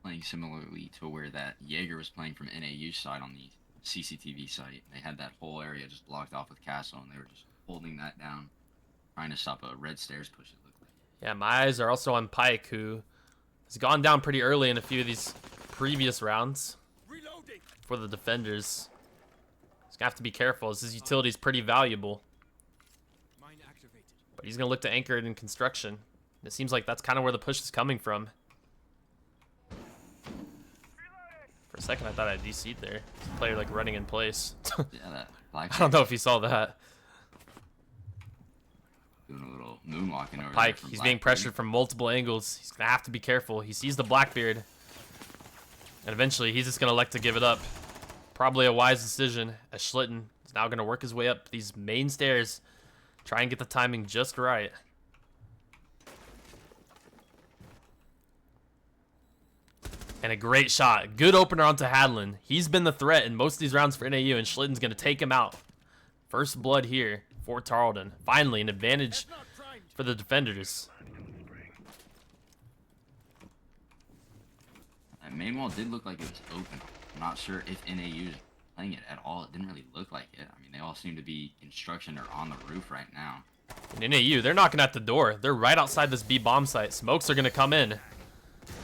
Playing similarly to where that Jaeger was playing from NAU's side on the CCTV site. They had that whole area just blocked off with castle, and they were just holding that down, trying to stop a red stairs push, it looked like. Yeah, my eyes are also on Pike, who has gone down pretty early in a few of these previous rounds for the defenders. He's gonna have to be careful as his utility is pretty valuable. But he's gonna look to anchor it in construction. It seems like that's kind of where the push is coming from. For a second, I thought I DC'd there. It's a player like running in place. Yeah, that black I don't know if you saw that. doing a little moonwalking over Pike, there he's from being Blackbeard. pressured from multiple angles. He's gonna have to be careful. He sees the Blackbeard, and eventually he's just gonna elect to give it up. Probably a wise decision, as Schlitten is now gonna work his way up these main stairs, try and get the timing just right. And a great shot. Good opener onto Hadlin. He's been the threat in most of these rounds for NAU, and Schlitten's gonna take him out. First blood here for Tarleton. Finally, an advantage for the defenders. That main wall did look like it was open. I'm not sure if NAU is playing it at all. It didn't really look like it. I mean, they all seem to be construction or on the roof right now. In NAU, they're knocking at the door. They're right outside this B bomb site. Smokes are gonna come in.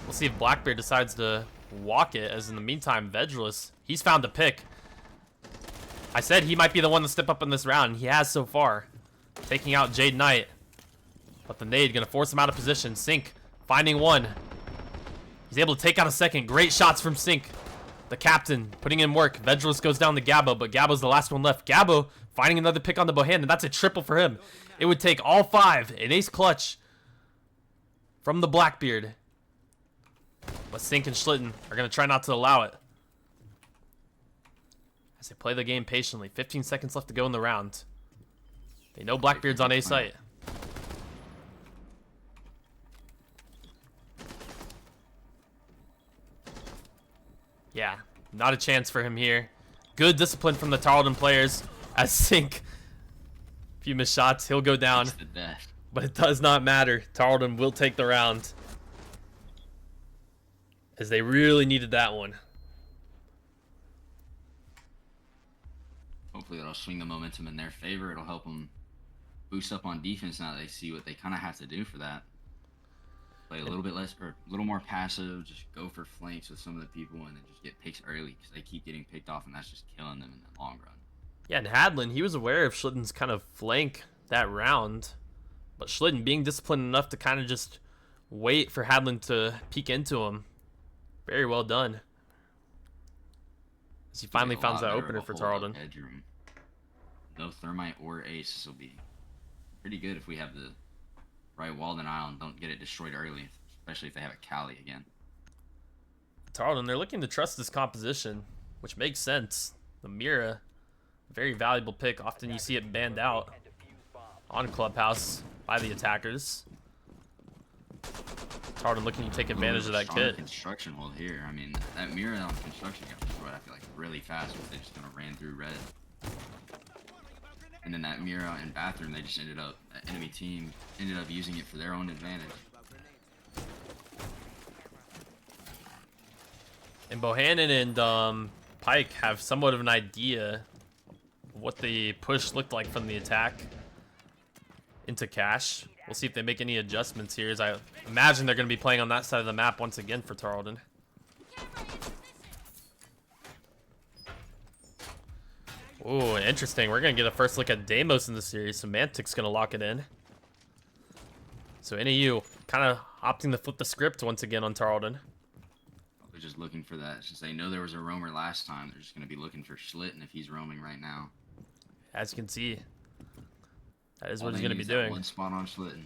We'll see if Blackbeard decides to walk it, as in the meantime, Vedreless, he's found a pick. I said he might be the one to step up in this round, and he has so far. Taking out Jade Knight. But the nade gonna force him out of position. Sync finding one. He's able to take out a second. Great shots from Sync. The captain putting in work. Vedreless goes down to Gabo, but Gabo's the last one left. Gabo finding another pick on the Bohannon. That's a triple for him. It would take all five. An ace clutch from the Blackbeard. But Sync and Schlitten are going to try not to allow it. as they play the game patiently. 15 seconds left to go in the round. They know Blackbeard's on A site. Yeah, not a chance for him here. Good discipline from the Tarleton players. As Sink, a few missed shots, he'll go down. But it does not matter. Tarleton will take the round, as they really needed that one. Hopefully that'll swing the momentum in their favor. It'll help them boost up on defense now that they see what they kind of have to do for that. Play a little bit less, or a little more passive, just go for flanks with some of the people and then just get picks early because they keep getting picked off and that's just killing them in the long run. Yeah, and Hadlin, he was aware of Schlitten's kind of flank that round, but Schlitten being disciplined enough to kind of just wait for Hadlin to peek into him. Very well done. As he finally found that opener for Tarleton. Headroom. No thermite or ace. This will be pretty good if we have the right wall denial and don't get it destroyed early, especially if they have a Cali again. Tarleton, they're looking to trust this composition, which makes sense. The Mira, very valuable pick. Often you see it banned out on Clubhouse by the attackers. Tarleton looking to take advantage of that kit. Construction hold here. I mean, that Mira on construction got destroyed, I feel like, really fast, but they just kind of ran through red. And then that Mira in bathroom, they just ended up, the enemy team ended up using it for their own advantage. And Bohannon and Pike have somewhat of an idea of what the push looked like from the attack into Cash. We'll see if they make any adjustments here, as I imagine they're going to be playing on that side of the map once again for Tarleton. Ooh, interesting. We're going to get a first look at Deimos in the series. Semantic's going to lock it in. So NAU kind of opting to flip the script once again on Tarleton. They're just looking for that. Since they know there was a roamer last time, they're just going to be looking for Schlitten if he's roaming right now. As you can see, that is what he's going to be doing. One spot on Schlitten.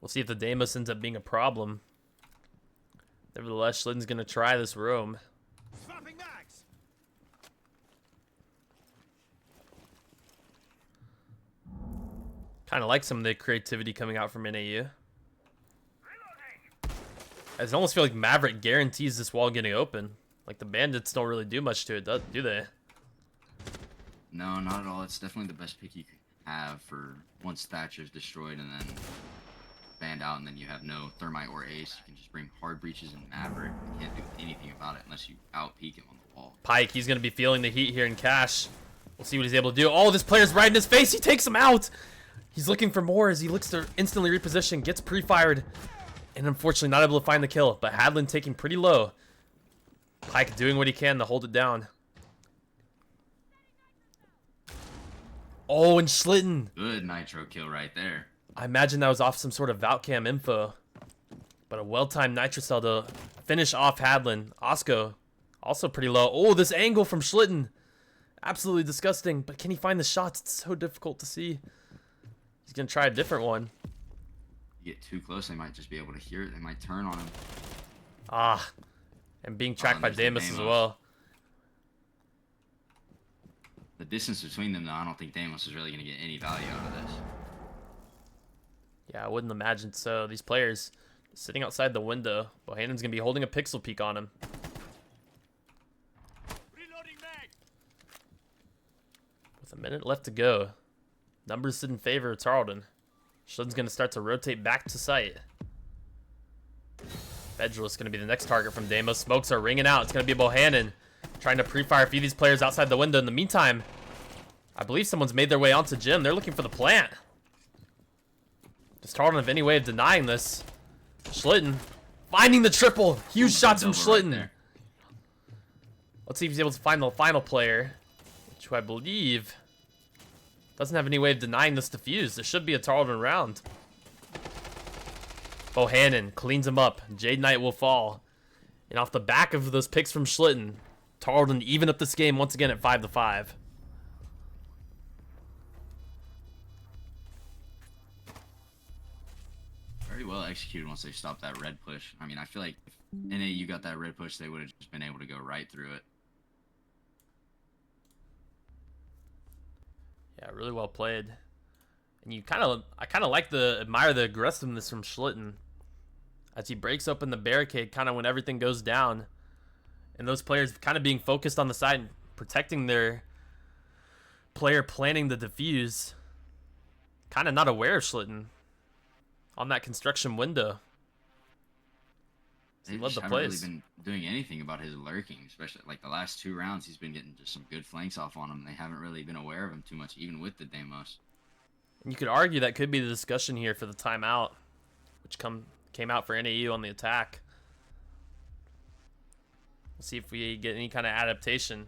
We'll see if the Deimos ends up being a problem. Nevertheless, Schlitten's going to try this roam. Kind of like some of the creativity coming out from NAU. I almost feel like Maverick guarantees this wall getting open. Like the Bandits don't really do much to it, do they? No, not at all. It's definitely the best pick you could have for once Thatcher's destroyed and then banned out, and then you have no thermite or ace. You can just bring hard breaches and Maverick. You can't do anything about it unless you out peek him on the wall. Pike, he's going to be feeling the heat here in Cash. We'll see what he's able to do. Oh, this player's right in his face. He takes him out. He's looking for more as he looks to instantly reposition, gets pre-fired, and unfortunately not able to find the kill. But Hadlin taking pretty low. Pike doing what he can to hold it down. Oh, and Schlitten. Good nitro kill right there. I imagine that was off some sort of Valcam info. But a well-timed nitro cell to finish off Hadlin. Osco, also pretty low. Oh, this angle from Schlitten. Absolutely disgusting. But can he find the shots? It's so difficult to see. He's going to try a different one. You get too close, they might just be able to hear it. They might turn on him. Ah. And being tracked by Deimos as well. The distance between them, though, I don't think Deimos is really going to get any value out of this. Yeah, I wouldn't imagine so. These players sitting outside the window. Bohannon's going to be holding a pixel peek on him. With a minute left to go. Numbers sit in favor of Tarleton. Schlitten's going to start to rotate back to site. Bedrill's going to be the next target from Deimos. Smokes are ringing out. It's going to be Bohannon trying to pre-fire a few of these players outside the window. In the meantime, I believe someone's made their way onto Jim. They're looking for the plant. Does Tarleton have any way of denying this? Schlitten finding the triple. Huge shots from Schlitten. Let's see if he's able to find the final player, which I believe doesn't have any way of denying this defuse. This should be a Tarleton round. Bohannon cleans him up. Jade Knight will fall. And off the back of those picks from Schlitten, Tarleton even up this game once again at 5-5. Very pretty well executed once they stopped that red push. I mean, I feel like if NAU got that red push, they would have just been able to go right through it. Yeah, really well played. And I kind of admire the aggressiveness from Schlitten as he breaks open the barricade kind of when everything goes down. And those players kind of being focused on the side and protecting their player planning the defuse. Kind of not aware of Schlitten on that construction window. They He led just the haven't really plays. been doing anything about his lurking, especially like the last 2 rounds. He's been getting just some good flanks off on him. They haven't really been aware of him too much, even with the Demos. And you could argue that could be the discussion here for the timeout, which came out for NAU on the attack. We'll see if we get any kind of adaptation.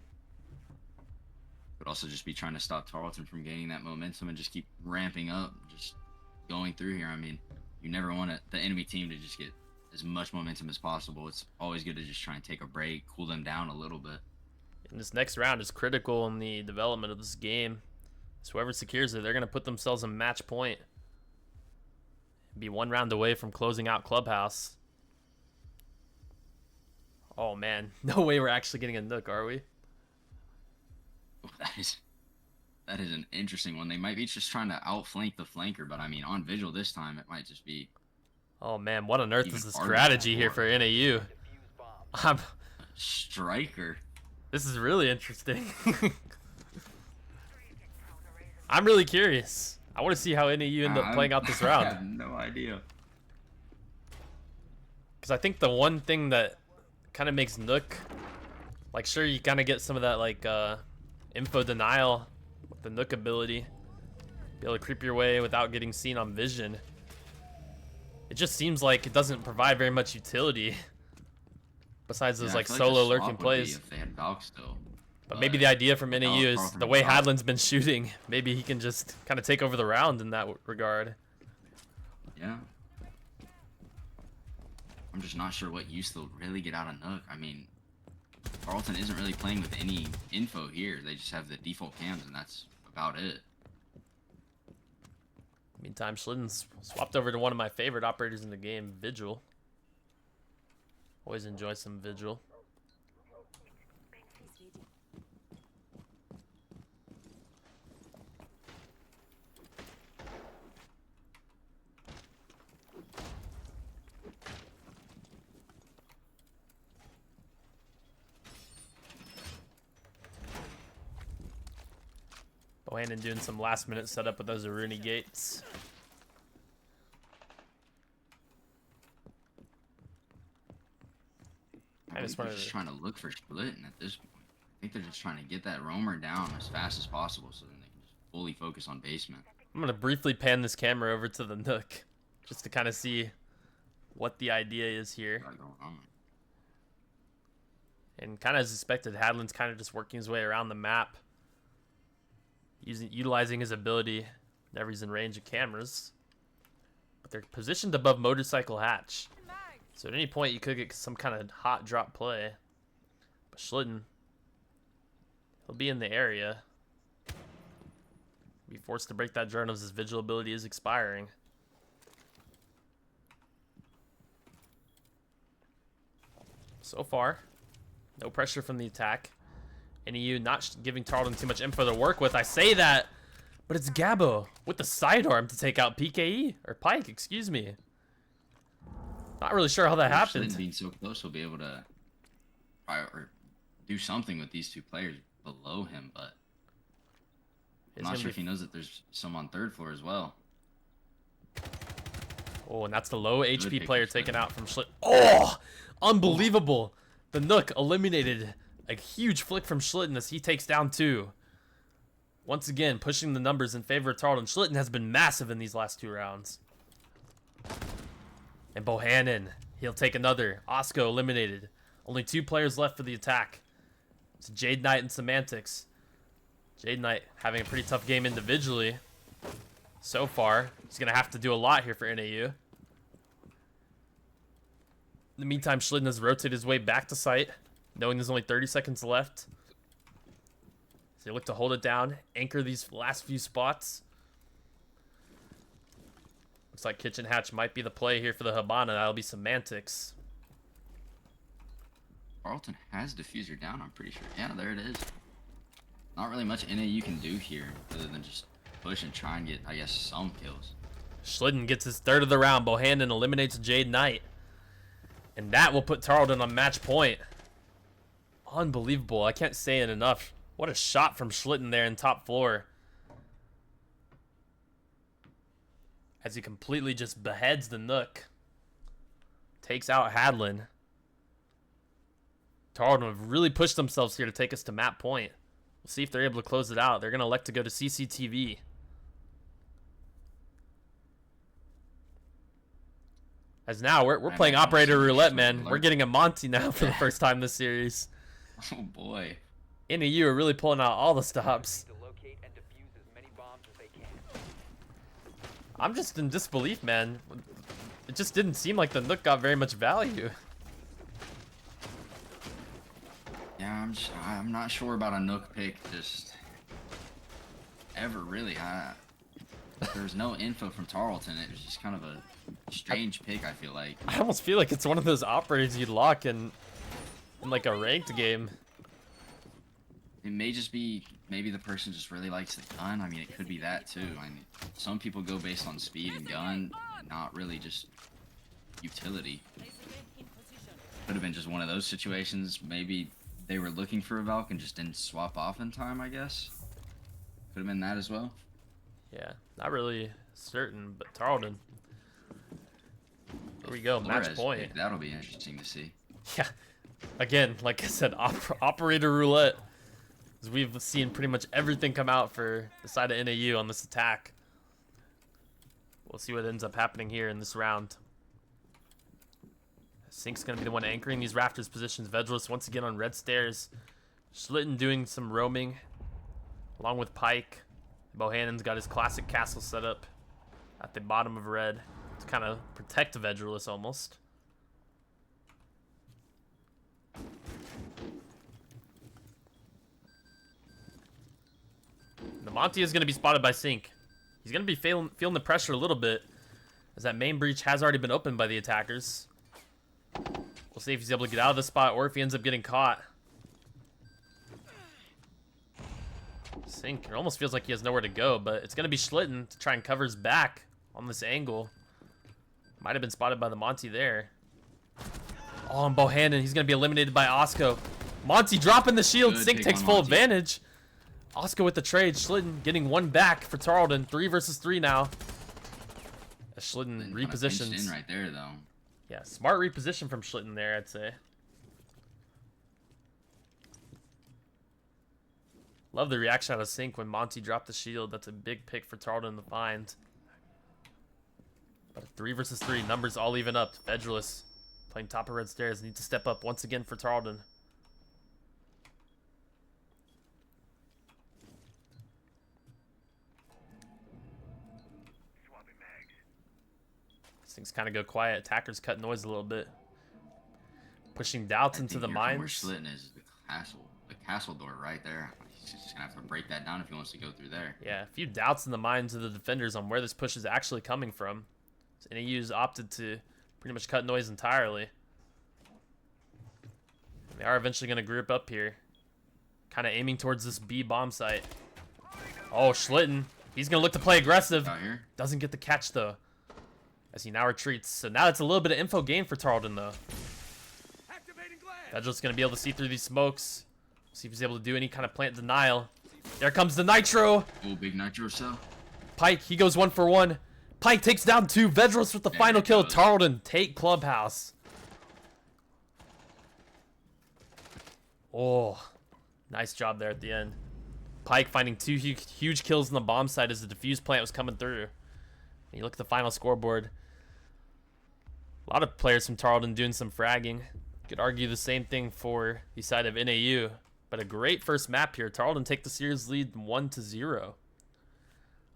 But also just be trying to stop Tarleton from gaining that momentum and just keep ramping up, just going through here. I mean, you never want the enemy team to just get as much momentum as possible. It's always good to just try and take a break, cool them down a little bit. And this next round is critical in the development of this game. So whoever secures it, they're going to put themselves in match point. Be 1 round away from closing out Clubhouse. Oh man, no way we're actually getting a Nook, are we? Oh, that is an interesting one. They might be just trying to outflank the flanker, but I mean, on visual this time, it might just be... Oh man, what on earth Even is the harder strategy than here for NAU? Striker. This is really interesting. I'm really curious. I want to see how NAU end up playing out this round. I have no idea. Because I think the one thing that kind of makes Nook, like, sure, you kind of get some of that, like, info denial with the Nook ability. Be able to creep your way without getting seen on vision. It just seems like it doesn't provide very much utility. Besides those, Yeah, I like, feel solo the swap lurking would be plays. If they had Valk still. But maybe the idea from NAU is Tarleton the way Valk. Hadlin's been shooting. Maybe he can just kind of take over the round in that regard. Yeah. I'm just not sure what use they'll really get out of Nook. I mean, Tarleton isn't really playing with any info here. They just have the default cams, and that's about it. Meantime, Schlitten's swapped over to one of my favorite operators in the game, Vigil. Always enjoy some Vigil. Bohannon doing some last minute setup with those Aruni gates. I think they're just trying to look for splitting at this point. I think they're just trying to get that roamer down as fast as possible so then they can just fully focus on basement. I'm going to briefly pan this camera over to the Nook just to kind of see what the idea is here. Got going on. And kind of as expected, Hadlin's kind of just working his way around the map. Utilizing his ability whenever he's in range of cameras. But they're positioned above motorcycle hatch. So at any point you could get some kind of hot drop play. But Schlitten, he'll be in the area. Be forced to break that drone as his vigil ability is expiring. So far, no pressure from the attack. NEU not giving Tarleton too much info to work with. I say that, but it's Gabo with the sidearm to take out PKE, or Pike, excuse me. Not really sure how that happened. Being so close, he'll be able to or do something with these 2 players below him, but I'm not sure if he knows that there's some on 3rd floor as well. Oh, and that's the low HP pick player this taken way. out from Schlitten. Oh, unbelievable. The Nook eliminated a huge flick from Schlitten as he takes down 2. Once again, pushing the numbers in favor of Tarleton. Schlitten has been massive in these last 2 rounds. And Bohannon, he'll take another. Osco eliminated. Only 2 players left for the attack. It's Jade Knight and Semantics. Jade Knight having a pretty tough game individually. So far, he's going to have to do a lot here for NAU. In the meantime, Schlitten has rotated his way back to site, knowing there's only 30 seconds left. So they look to hold it down, anchor these last few spots. Looks like Kitchen Hatch might be the play here for the Habana. That'll be semantics. Tarleton has diffuser down, I'm pretty sure. Yeah, there it is. Not really much NAU can do here other than just push and try and get, I guess, some kills. Schlitten gets his third of the round. Bohannon eliminates Jade Knight. And that will put Tarleton on match point. Unbelievable. I can't say it enough. What a shot from Schlitten there in top floor. As he completely just beheads the Nook. Takes out Hadlin. Tarleton have really pushed themselves here to take us to map point. We'll see if they're able to close it out. They're going to elect to go to CCTV. As now, we're playing operator roulette, man. We're getting a Monty now for the first time this series. Oh, boy. NEU are really pulling out all the stops. To locate and defuse as many bombs as they can. I'm just in disbelief, man. It just didn't seem like the Nook got very much value. Yeah, I'm not sure about a Nook pick just ever really. There's no info from Tarleton. It was just kind of a strange pick, I feel like. I almost feel like it's one of those operators you'd lock in like a ranked game. It may just be maybe the person just really likes the gun. I mean, it could be that too. I mean, some people go based on speed and gun, not really just utility. Could have been just one of those situations. Maybe they were looking for a Valk and just didn't swap off in time, I guess. Could have been that as well. Yeah, not really certain, but Tarleton. Here we go, match Flores point. pick, that'll be interesting to see. Yeah, again, like I said, operator roulette. As we've seen pretty much everything come out for the side of NAU on this attack. We'll see what ends up happening here in this round. Sync's going to be the one anchoring these rafters positions. Vedros once again on red stairs. Schlitten doing some roaming along with Pike. Bohannon's got his classic castle set up at the bottom of red to kind of protect Vedros almost. The Monty is going to be spotted by Sync. He's going to be feeling the pressure a little bit as that main breach has already been opened by the attackers. We'll see if he's able to get out of the spot or if he ends up getting caught. Sync, it almost feels like he has nowhere to go, but it's going to be Schlitten to try and cover his back on this angle. Might have been spotted by the Monty there. Oh, and Bohannon, he's going to be eliminated by Osco. Monty dropping the shield. Good Sync pick takes on full Monty. advantage. Osco with the trade. Schlitten getting one back for Tarleton. 3 versus 3 now. As Schlitten Kinda pinched repositions. in right there, though. Yeah, smart reposition from Schlitten there, I'd say. Love the reaction out of Sync when Monty dropped the shield. That's a big pick for Tarleton to find. But a 3 versus 3, numbers all even up. Vedros playing top of red stairs. Need to step up once again for Tarleton. Things kind of go quiet. Attackers cut noise a little bit. Pushing doubts into the mines. Where Schlitten is the castle door right there. He's just gonna have to break that down if he wants to go through there. Yeah, a few doubts in the minds of the defenders on where this push is actually coming from. So NAU's opted to pretty much cut noise entirely. They are eventually going to group up here. Kind of aiming towards this B bomb site. Oh, Schlitten. He's going to look to play aggressive. Out here. Doesn't get the catch, though. As he now retreats. So now it's a little bit of info gain for Tarleton, though. Vedros going to be able to see through these smokes. See if he's able to do any kind of plant denial. There comes the Nitro. Oh, big nitro cell. Pike, he goes 1 for 1. Pike takes down 2. Vedros with the There final it kill. goes. Tarleton take Clubhouse. Oh, nice job there at the end. Pike finding 2 huge kills on the bomb site as the defuse plant was coming through. And you look at the final scoreboard. A lot of players from Tarleton doing some fragging. Could argue the same thing for the side of NAU. But a great first map here. Tarleton take the series lead 1-0.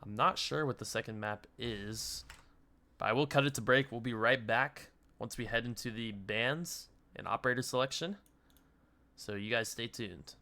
I'm not sure what the second map is. But I will cut it to break. We'll be right back once we head into the bans and operator selection. So you guys stay tuned.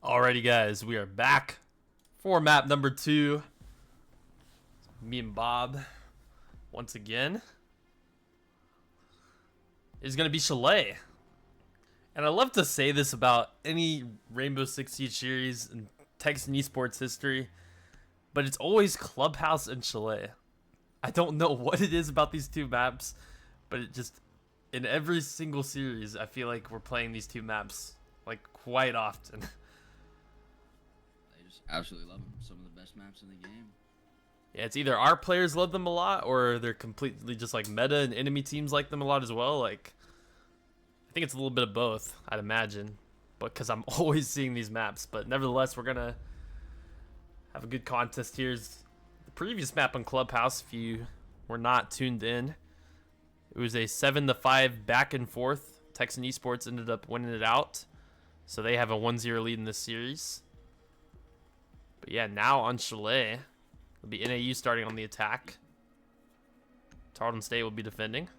Alrighty, guys, we are back for map number 2. Me and Bob, once again, is going to be Chalet. And I love to say this about any Rainbow Six Siege series in Texan Esports history, but it's always Clubhouse and Chalet. I don't know what it is about these two maps, but it just, in every single series, I feel like we're playing these two maps, like, quite often. Absolutely love them. Some of the best maps in the game. Yeah, it's either our players love them a lot, or they're completely just like meta and enemy teams like them a lot as well. Like, I think it's a little bit of both, I'd imagine, but because I'm always seeing these maps. But nevertheless, we're gonna have a good contest. Here's the previous map on Clubhouse. If you were not tuned in, it was a 7-5 back and forth. Texan Esports ended up winning it out, so they have a 1-0 lead in this series. But yeah, now on Chalet, it'll be NAU starting on the attack. Tarleton State will be defending.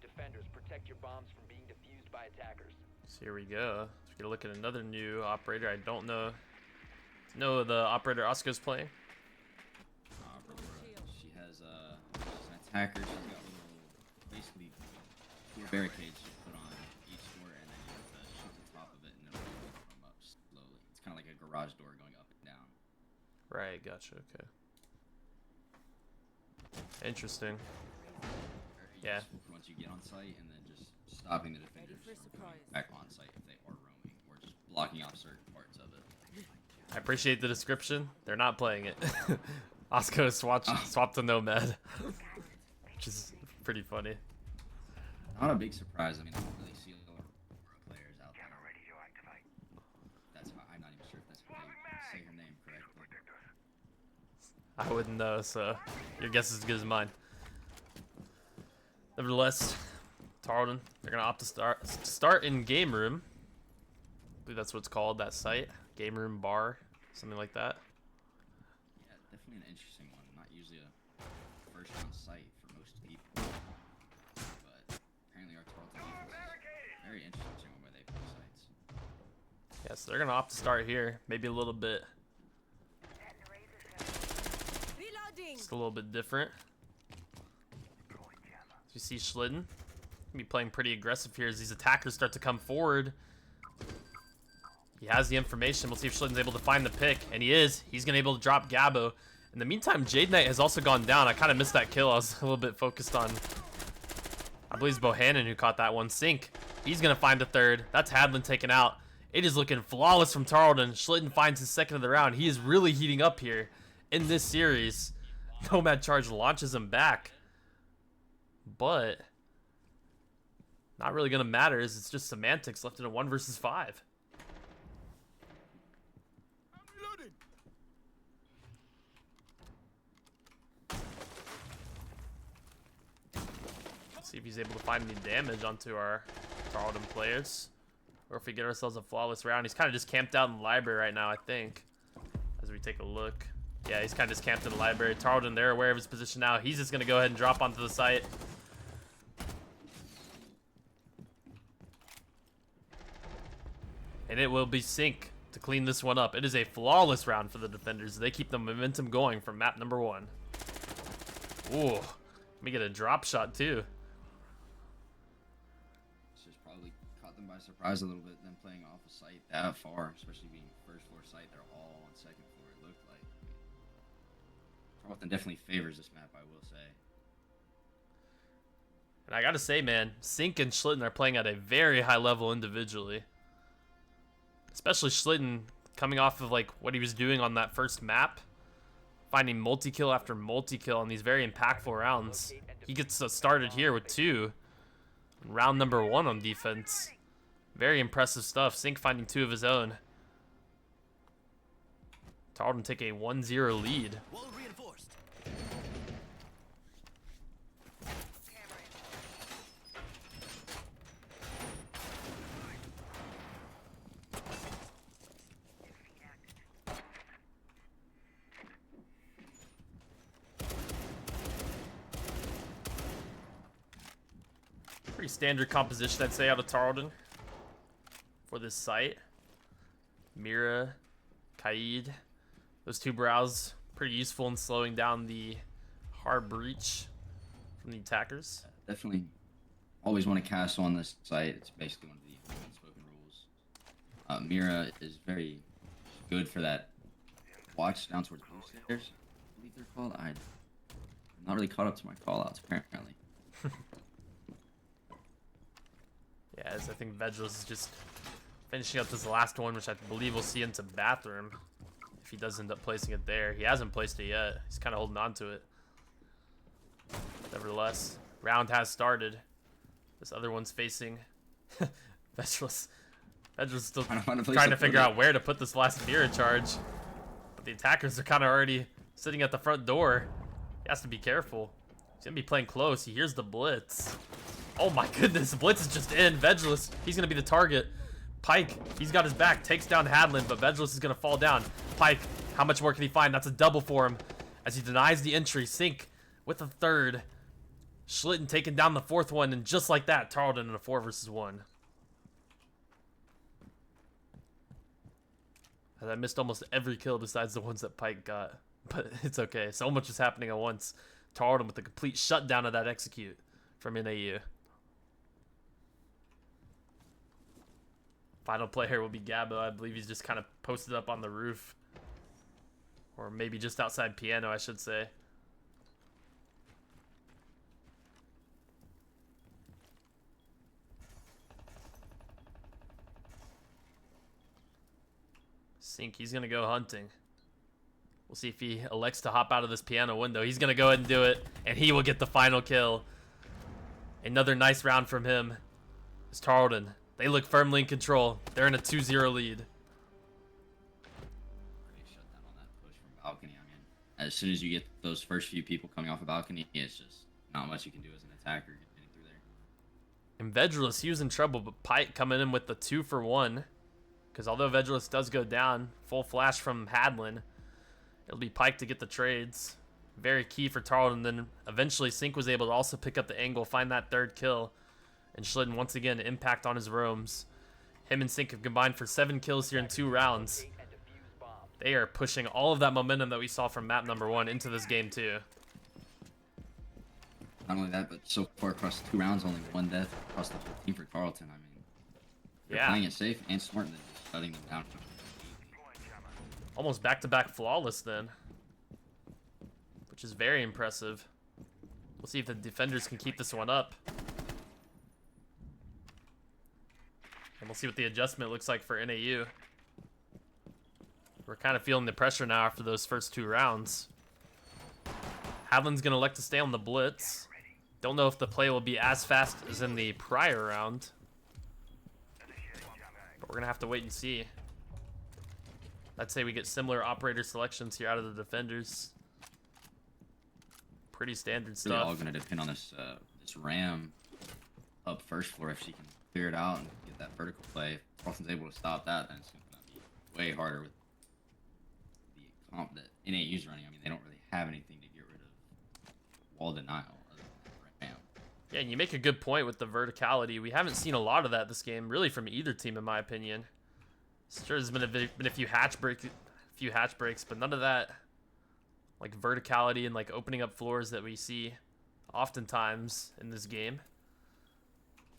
Defenders, protect your bombs from being defused by attackers. So here we go. So we're gonna look at another new operator. I don't know the operator Oscar's playing. She has she's an attacker. She's got little, basically, barricades she put on each door, and then you have to shoot the top of it, and it'll come up slowly. It's kind of like a garage door going up and down. Right, gotcha. Okay. Interesting. Very Yeah. useful for once you get on site, and then just stopping the defenders from coming back on site if they are roaming, or just blocking off certain parts of it. I appreciate the description. They're not playing it. Oscar swapped to Nomad, which is pretty funny. Not a big surprise. I mean, I don't really see a lot of players out there. That's how, I'm not even sure if that's how you say her name correctly. I wouldn't know, so your guess is as good as mine. Nevertheless, Tarleton, they're gonna opt to start in game room. I believe that's what it's called, that site. Game room bar, something like that. Yeah, definitely an interesting one. Not usually a first round site for most people. But apparently our Tarleton defense is very interesting on where they put sites. Yeah, so they're gonna opt to start here. Maybe a little bit, just a little bit different. As you see Schlitten be playing pretty aggressive here as these attackers start to come forward. He has the information. We'll see if Schlitten's able to find the pick, and he is. He's gonna be able to drop Gabo. In the meantime, DarkKnight has also gone down. I kind of missed that kill. I was a little bit focused on, I believe it's Bohannon who caught that one. Sink. He's gonna find a third. That's Hadlin taken out. It is looking flawless from Tarleton. Schlitten finds his second of the round. He is really heating up here in this series. Nomad Charge launches him back, but not really gonna matter as it's just semantics left in a 1 versus 5. See if he's able to find any damage onto our Tarleton players. or if we get ourselves a flawless round. He's kind of just camped out in the library right now, I think, as we take a look. Yeah, he's kind of just camped in the library. Tarleton, they're aware of his position now. He's just going to go ahead and drop onto the site. And it will be Sync to clean this one up. It is a flawless round for the defenders. They keep the momentum going from map number 1. Ooh, let me get a drop shot too. This just probably caught them by surprise a little bit, them playing off a site that far, especially being first floor site. They're all on second floor, it looked like. Tarleton definitely favors this map, I will say. And I gotta say, man, Sync and Schlitten are playing at a very high level individually. Especially Schlitten coming off of like what he was doing on that first map. Finding multi-kill after multi-kill on these very impactful rounds. He gets started here with 2. Round number 1 on defense. Very impressive stuff. Sync finding 2 of his own. Tarleton take a 1-0 lead. Pretty standard composition, I'd say, out of Tarleton for this site. Mira, Kaid, those 2 brows, pretty useful in slowing down the hard breach from the attackers. Definitely always want to cast on this site. It's basically one of the unspoken rules. Mira is very good for that watch down towards blue stairs, I believe they're called. I'm not really caught up to my call-outs, apparently. Yeah, as I think Bjorddd is just finishing up this last one, which I believe we'll see into bathroom. If he does end up placing it there. He hasn't placed it yet. He's kind of holding on to it. Nevertheless, round has started. This other one's facing Bjorddd. Bjordd's still trying to figure out where to put this last mirror charge. But the attackers are kind of already sitting at the front door. He has to be careful. He's going to be playing close. He hears the blitz. Oh my goodness, Blitz is just in. Bjorddd, he's going to be the target. Pike, he's got his back, takes down Hadlin, but Bjorddd is going to fall down. Pike, how much more can he find? That's a double for him as he denies the entry. Sync with a 3rd. Schlitten taking down the 4th one, and just like that, Tarleton in a 4 versus 1. I missed almost every kill besides the ones that Pike got, but it's okay. So much is happening at once. Tarleton with a complete shutdown of that execute from NAU. Final player will be Gabo. I believe he's just kind of posted up on the roof. Or maybe just outside piano, I should say. Sync, he's going to go hunting. We'll see if he elects to hop out of this piano window. He's going to go ahead and do it, and he will get the final kill. Another nice round from him. It's Tarleton. They look firmly in control. They're in a 2-0 lead. Pretty shut down on that push from balcony. I mean, as soon as you get those first few people coming off a balcony, it's just not much you can do as an attacker getting through there. And Bjorddd, he was in trouble, but Pike coming in with the 2 for 1. Because although Bjorddd does go down, full flash from Hadlin, it'll be Pike to get the trades. Very key for Tarleton. Then eventually Sync was able to also pick up the angle, find that 3rd kill. And Schlitten once again impact on his roams. Him and Sync have combined for 7 kills here in 2 rounds. They are pushing all of that momentum that we saw from map number 1 into this game too. Not only that, but so far across 2 rounds, only 1 death across the whole team for Tarleton. I mean, they're playing it safe and smart than just shutting them down. Almost back-to-back flawless then, which is very impressive. We'll see if the defenders can keep this one up. And we'll see what the adjustment looks like for NAU. We're kind of feeling the pressure now after those first 2 rounds. Hadlin's going to elect to stay on the blitz. Don't know if the play will be as fast as in the prior round. But we're going to have to wait and see. I'd say we get similar operator selections here out of the defenders. Pretty standard It's really stuff. all going to depend on this this Ram up first floor if she can clear it out and get with that vertical play. If Tarleton's able to stop that, then it's going to be way harder with the comp that NAU's running. I mean, they don't really have anything to get rid of wall denial other than that ramp. Yeah, and you make a good point with the verticality. We haven't seen a lot of that this game, really, from either team, in my opinion. Sure, there's been a few hatch breaks, but none of that, like, verticality and like opening up floors that we see oftentimes in this game.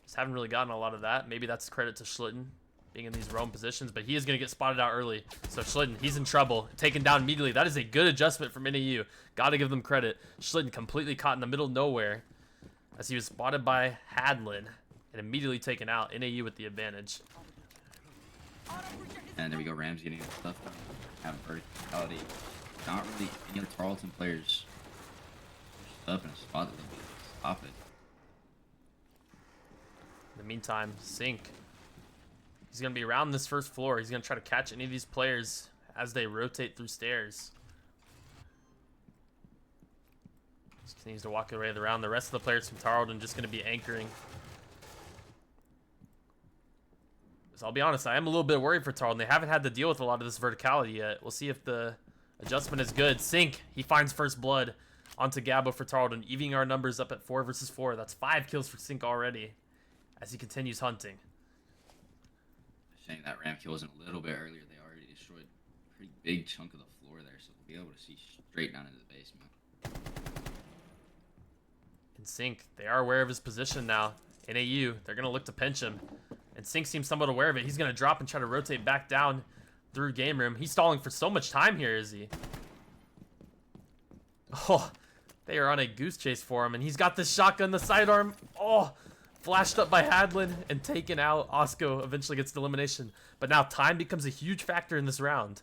Just haven't really gotten a lot of that. Maybe that's credit to Schlitten being in these roam positions, but he is going to get spotted out early. So Schlitten, he's in trouble. Taken down immediately. That is a good adjustment from NAU. Got to give them credit. Schlitten completely caught in the middle of nowhere as he was spotted by Hadlin and immediately taken out. NAU with the advantage. And there we go, Rams getting his stuff done. Having verticality. Not really any other Tarleton players up in a spot that they'll be able to stop it. In the meantime, Sink, he's going to be around this first floor. He's going to try to catch any of these players as they rotate through stairs. Just continues to walk away around. The rest of the players from Tarleton just going to be anchoring. So I'll be honest, I am a little bit worried for Tarleton. They haven't had to deal with a lot of this verticality yet. We'll see if the adjustment is good. Sink, he finds first blood onto Gabo for Tarleton, evening our numbers up at 4 versus 4. That's 5 kills for Sink already as he continues hunting. Saying that ramp kill wasn't a little bit earlier, they already destroyed a pretty big chunk of the floor there, so we'll be able to see straight down into the basement. And Sink, they are aware of his position now. NAU, they're going to look to pinch him. And Sink seems somewhat aware of it. He's going to drop and try to rotate back down through game room. He's stalling for so much time here, is he? Oh, they are on a goose chase for him, and he's got this shotgun, the sidearm. Oh, flashed up by Hadlin and taken out. Osco eventually gets the elimination. But now time becomes a huge factor in this round.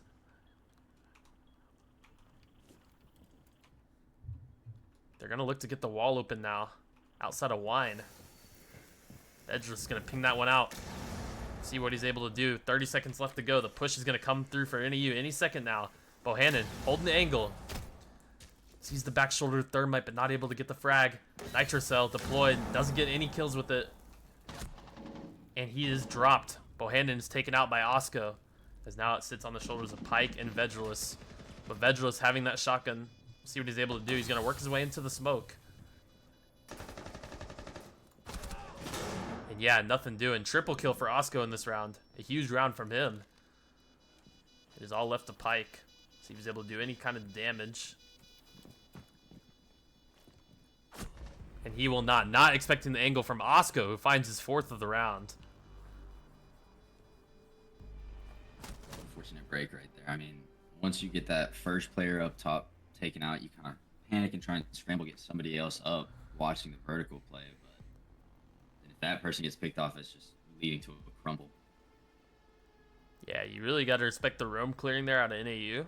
They're going to look to get the wall open now outside of Wine. Bjorddd is going to ping that one out. See what he's able to do. 30 seconds left to go. The push is going to come through for NAU any second now. Bohannon holding the angle. Sees the back shoulder thermite, but not able to get the frag. Nitrocell deployed. Doesn't get any kills with it. And he is dropped. Bohannon is taken out by Osco, as now it sits on the shoulders of Pike and Vedrilus. But Vedrilus having that shotgun. See what he's able to do. He's going to work his way into the smoke. And yeah, nothing doing. Triple kill for Osco in this round. A huge round from him. It is all left to Pike. See if he's able to do any kind of damage. And he will not. Not expecting the angle from Osco, who finds his 4th of the round. Unfortunate break right there. I mean, once you get that first player up top taken out, you kind of panic and try and scramble, get somebody else up watching the vertical play. But if that person gets picked off, it's just leading to a crumble. Yeah, you really got to respect the roam clearing there out of NAU.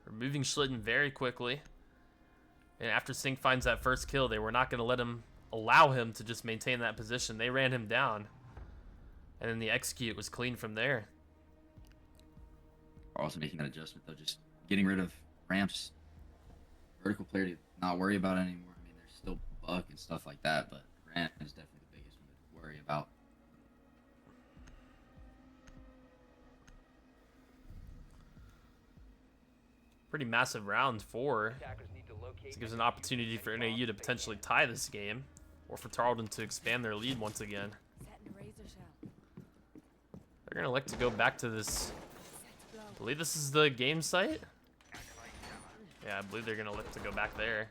Removing Schlitten very quickly. And after Sink finds that first kill, they were not going to allow him to just maintain that position. They ran him down. And then the execute was clean from there. Also making that adjustment, though, just getting rid of ramps. Vertical player to not worry about anymore. I mean, there's still buck and stuff like that, but ramp is definitely the biggest one to worry about. Pretty massive round 4. Attackers need to locate This gives an opportunity for NAU to potentially tie this game, or for Tarleton to expand their lead once again. They're going to like to go back to this. I believe this is the game site. Yeah, I believe they're going to look to go back there.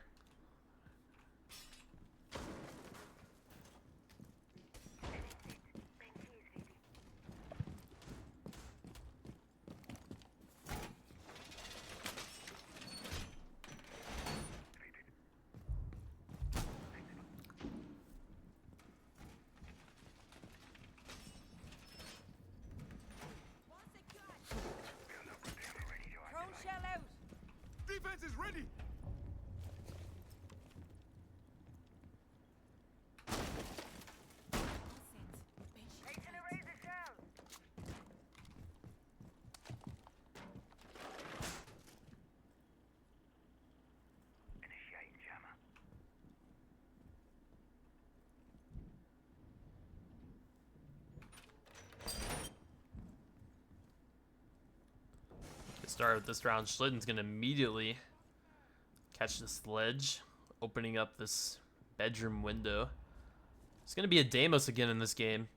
Defense is ready. start with this round. Schlitten's going to immediately catch this ledge, opening up this bedroom window. It's going to be a Deimos again in this game,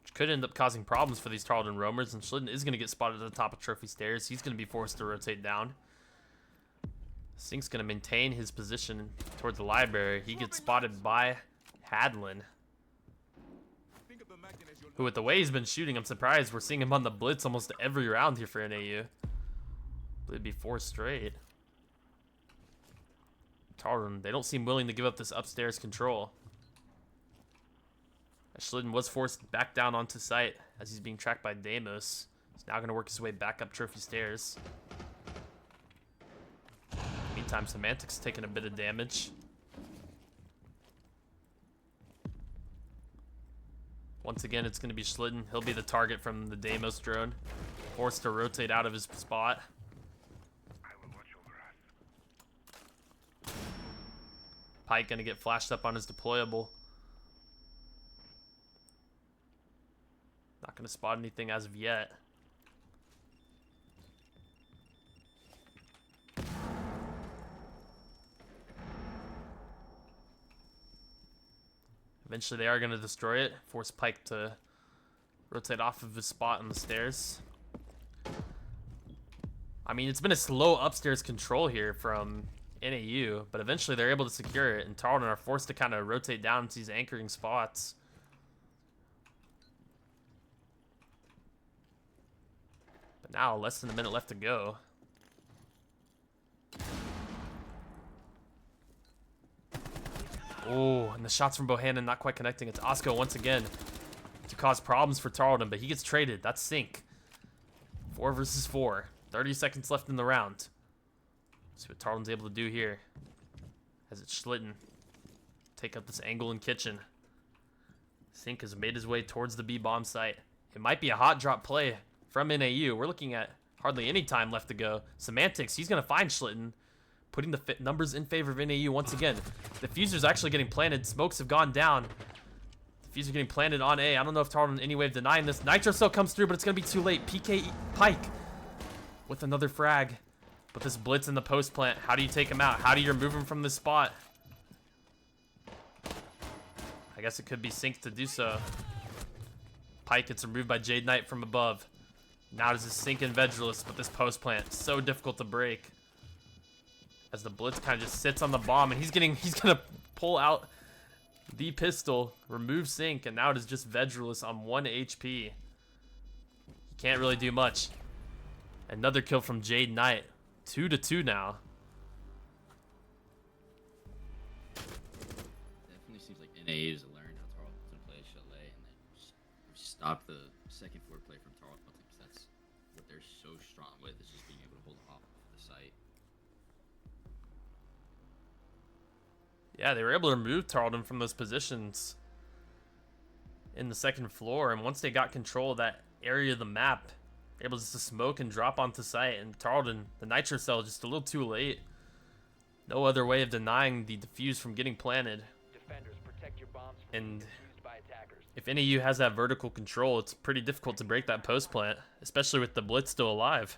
which could end up causing problems for these Tarleton roamers, and Schlitten is going to get spotted at the top of trophy stairs. He's going to be forced to rotate down. Sink's going to maintain his position towards the library. He gets spotted by Hadlin, who, with the way he's been shooting, I'm surprised we're seeing him on the blitz almost every round here for NAU. It'd be 4 straight. Tarleton, they don't seem willing to give up this upstairs control. Schlitten was forced back down onto site as he's being tracked by Deimos. He's now going to work his way back up trophy stairs. Meantime, Semantic's taking a bit of damage. Once again, it's going to be Schlitten. He'll be the target from the Deimos drone. Forced to rotate out of his spot. Pike going to get flashed up on his deployable. Not going to spot anything as of yet. Eventually they are going to destroy it. Force Pike to rotate off of his spot on the stairs. I mean, it's been a slow upstairs control here from NAU, but eventually they're able to secure it, and Tarleton are forced to kind of rotate down into these anchoring spots. But now, less than a minute left to go. Oh, and the shots from Bohannon not quite connecting. It's Osco once again to cause problems for Tarleton, but he gets traded. That's Sink. 4 versus 4. 30 seconds left in the round. See what Tarleton's able to do here. As it's Schlitten. Take up this angle in kitchen. Sink has made his way towards the B-bomb site. It might be a hot drop play from NAU. We're looking at hardly any time left to go. Semantics, he's going to find Schlitten, putting the numbers in favor of NAU once again. Diffuser's actually getting planted. Smokes have gone down. Diffuser getting planted on A. I don't know if Tarleton in any way of denying this. Nitro cell comes through, but it's going to be too late. PK Pike with another frag. But this blitz in the post plant, how do you take him out? How do you remove him from this spot? I guess it could be Sink to do so. Pike gets removed by Jade Knight from above. Now does this Sink and Vegelus, but this post plant so difficult to break. As the blitz kind of just sits on the bomb, and he's gonna pull out the pistol, remove Sink, and now it is just Vegelus on 1 HP. He can't really do much. Another kill from Jade Knight. 2-2 now. Definitely seems like NAU has learned how Tarleton play Chalet, and they stop the second forward play from Tarleton, because that's what they're so strong with, is just being able to hold off the site. Yeah, they were able to remove Tarleton from those positions in the second floor, and once they got control of that area of the map, able just to smoke and drop onto site, and Tarleton, the nitro cell, just a little too late. No other way of denying the defuse from getting planted. Defenders, protect your bombs from being And defused by attackers. if NAU has that vertical control, it's pretty difficult to break that post plant, especially with the blitz still alive.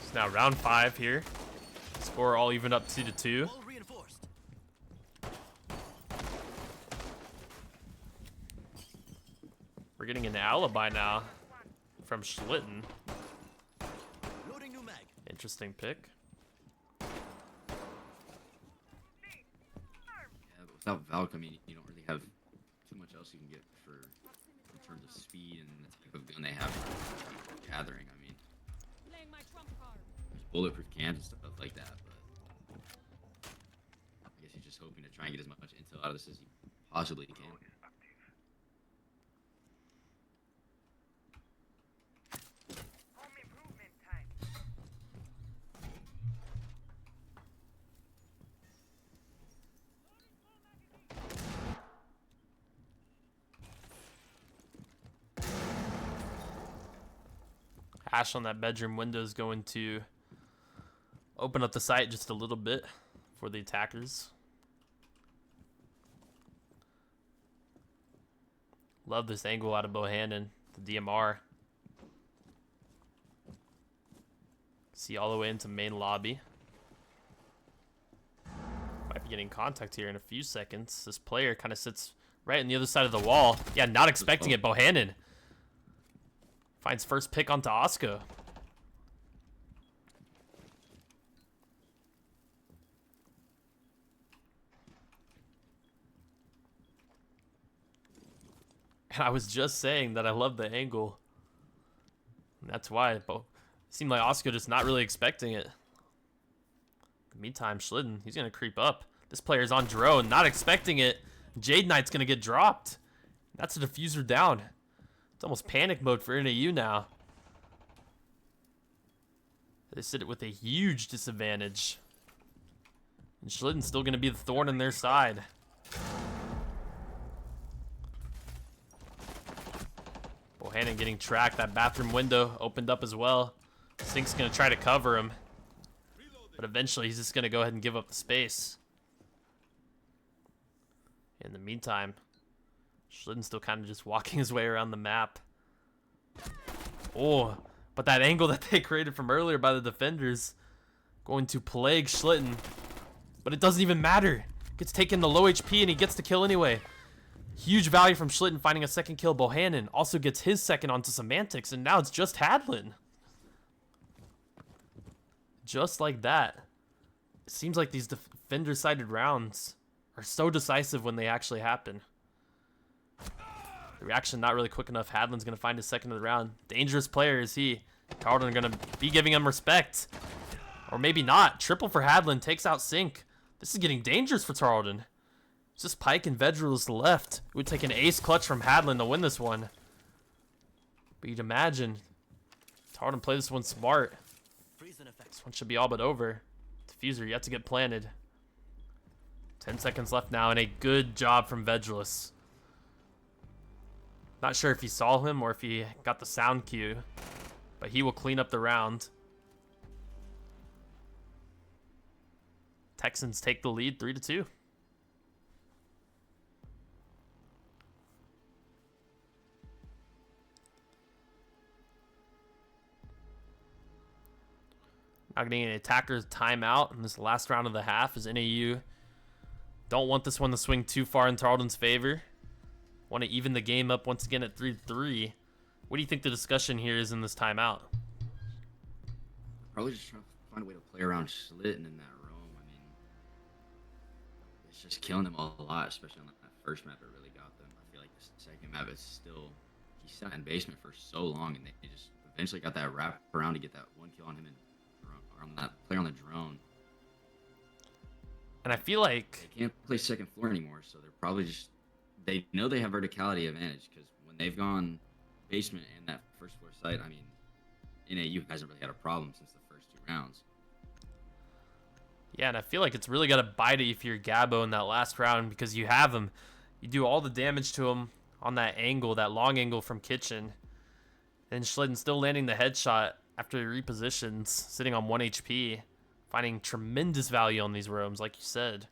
It's now round 5 here. Score all even up 2-2. We're getting an alibi now from Schlitten. Interesting pick. Yeah, but without Valk, I mean, you don't really have too much else you can get for in terms of speed and the type of gun they have for gathering. I mean, there's bulletproof cans and stuff like that, but I guess he's just hoping to try and get as much intel out of this as he possibly can. Ash on that bedroom window is going to open up the site just a little bit for the attackers. Love this angle out of Bohannon, the DMR. See all the way into main lobby. Might be getting contact here in a few seconds. This player kind of sits right on the other side of the wall. Yeah, not expecting it. Bohannon finds first pick onto Osco. And I was just saying that I love the angle. And that's why. But it seemed like Osco just not really expecting it. Meantime, Schlitten, he's going to creep up. This player's on drone, not expecting it. Jade Knight's going to get dropped. That's a diffuser down. It's almost panic mode for NAU now. They sit it with a huge disadvantage. And Schlitten's still going to be the thorn in their side. Bohannon getting tracked. That bathroom window opened up as well. Sink's going to try to cover him. But eventually he's just going to go ahead and give up the space. In the meantime, Schlitten's still kind of just walking his way around the map. Oh, but that angle that they created from earlier by the defenders going to plague Schlitten. But it doesn't even matter. Gets taken to low HP and he gets the kill anyway. Huge value from Schlitten finding a second kill. Bohannon also gets his second onto Semantics, and now it's just Hadlin. Just like that. It seems like these defender-sided rounds are so decisive when they actually happen. The reaction not really quick enough. Hadlin's going to find his second of the round. Dangerous player is he. Tarleton are going to be giving him respect. Or maybe not. Triple for Hadlin. Takes out Sink. This is getting dangerous for Tarleton. It's just Pike and Vedrils left. It would take an ace clutch from Hadlin to win this one. But you'd imagine Tarleton play this one smart. This one should be all but over. Diffuser yet to get planted. 10 seconds left now, and a good job from Vedrils. Not sure if he saw him or if he got the sound cue, but he will clean up the round. Texans take the lead 3-2. Now getting an attacker's timeout in this last round of the half as NAU don't want this one to swing too far in Tarleton's favor. Want to even the game up once again at 3-3. What do you think the discussion here is in this timeout? Probably just trying to find a way to play around Schlitten in that roam. I mean, it's just killing them a lot, especially on that first map. It really got them. I feel like the second map is still, he sat in basement for so long, and they just eventually got that wrap around to get that one kill on him and on that player on the drone. And I feel like they can't play second floor anymore, so they're probably just, they know they have verticality advantage because when they've gone basement and that first floor site, I mean, NAU hasn't really had a problem since the first two rounds. Yeah, and I feel like it's really got to bite it if you're Gabo in that last round because you have him. You do all the damage to him on that angle, that long angle from Kitchen. And Schlitten still landing the headshot after he repositions, sitting on 1 HP, finding tremendous value on these roams, like you said.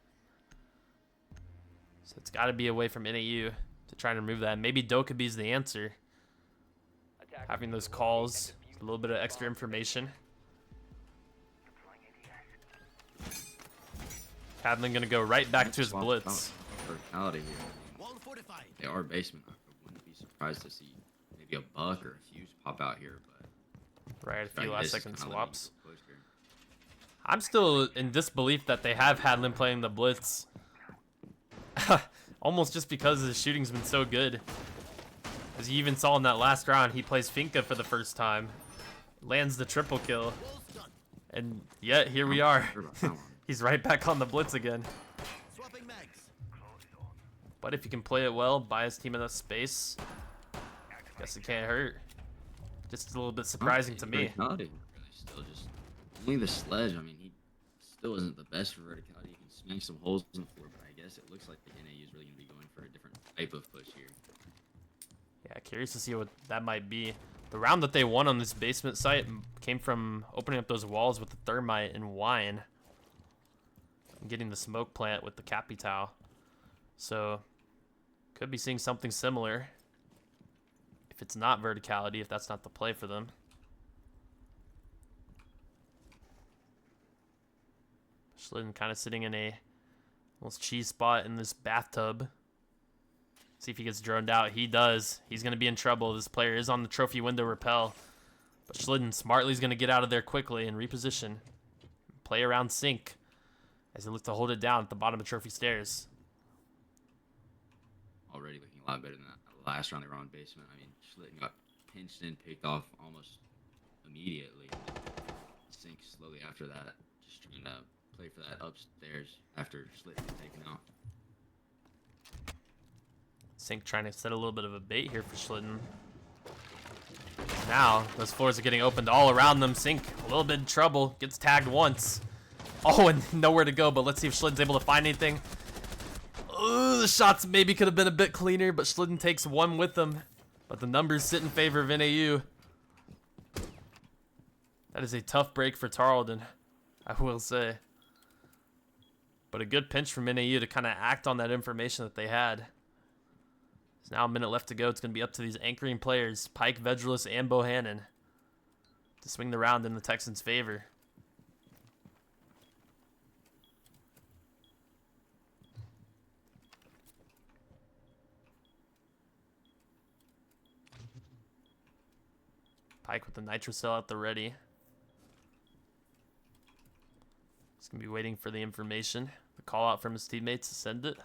So it's got to be a way from NAU to try and remove that. Maybe Dokubi's the answer. Having those calls, a little bit of extra information. Hadlin going to go right back to his blitz. Verticality here. They are basement. I wouldn't be surprised to see maybe a buck or a fuse pop out here, but right, a few last second swaps. I'm still in disbelief that they have Hadlin playing the blitz. Almost just because his shooting's been so good. As you even saw in that last round, he plays Finka for the first time. Lands the triple kill. And yet, here we are. He's right back on the blitz again. But if you can play it well, buy his team enough space, guess it can't hurt. Just a little bit surprising to me. Really still just only the sledge. I mean, he still isn't the best for verticality. He can smash some holes in the floor, but I guess it looks like the NAU is really going to be going for a different type of push here. Yeah, curious to see what that might be. The round that they won on this basement site came from opening up those walls with the thermite and wine. And getting the smoke plant with the Capital. So, could be seeing something similar. if it's not verticality, if that's not the play for them. Schlitten kind of sitting in a almost cheese spot in this bathtub. See if he gets droned out. He does. He's going to be in trouble. This player is on the trophy window rappel. But Schlitten smartly is going to get out of there quickly and reposition. Play around sink as he looks to hold it down at the bottom of trophy stairs. Already looking a lot better than that last round they were on basement. I mean, Schlitten got pinched in, picked off almost immediately. Sink slowly after that. Just trying to play for that upstairs after Schlitten was taken out. Sink trying to set a little bit of a bait here for Schlitten. Now, those floors are getting opened all around them. Sink, a little bit in trouble. Gets tagged once. Oh, and nowhere to go, but let's see if Schlitten's able to find anything. The shots maybe could have been a bit cleaner, but Schlitten takes one with them. But the numbers sit in favor of NAU. That is a tough break for Tarleton, I will say. But a good pinch from NAU to kind of act on that information that they had. There's now a minute left to go. It's going to be up to these anchoring players, Pike, Vedrilus, and Bohannon, to swing the round in the Texans' favor. Pike with the nitro cell at the ready. He's going to be waiting for the information, the call out from his teammates to send it.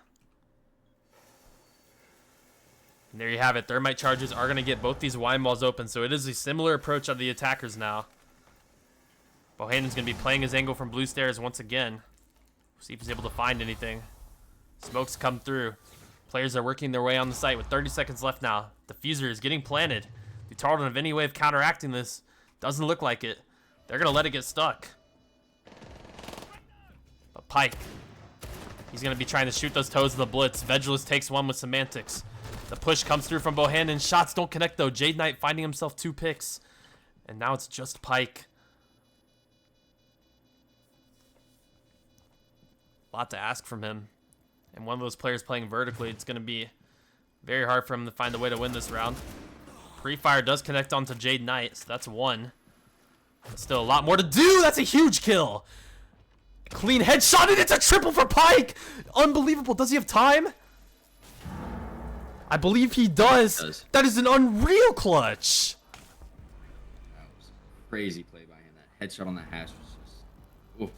And there you have it. Thermite charges are going to get both these wine walls open, so it is a similar approach of the attackers now. Bohannon's going to be playing his angle from blue stairs once again. See if he's able to find anything. Smokes come through. Players are working their way on the site with 30 seconds left now. Diffuser is getting planted. Do Tarleton have any way of counteracting this? Doesn't look like it. They're going to let it get stuck. But Pike, he's going to be trying to shoot those toes of the blitz. Vedrilus takes one with semantics. The push comes through from Bohannon. Shots don't connect though. Knight finding himself 2 picks. And now it's just Pike. A lot to ask from him. And one of those players playing vertically, it's going to be very hard for him to find a way to win this round. Pre-fire does connect onto Knight, so that's 1. But still a lot more to do. That's a huge kill. Clean headshot, and it's a triple for Pike. Unbelievable. Does he have time? I believe he does. That is an unreal clutch. That was a crazy play by him. That headshot on that hash was just... Ooh.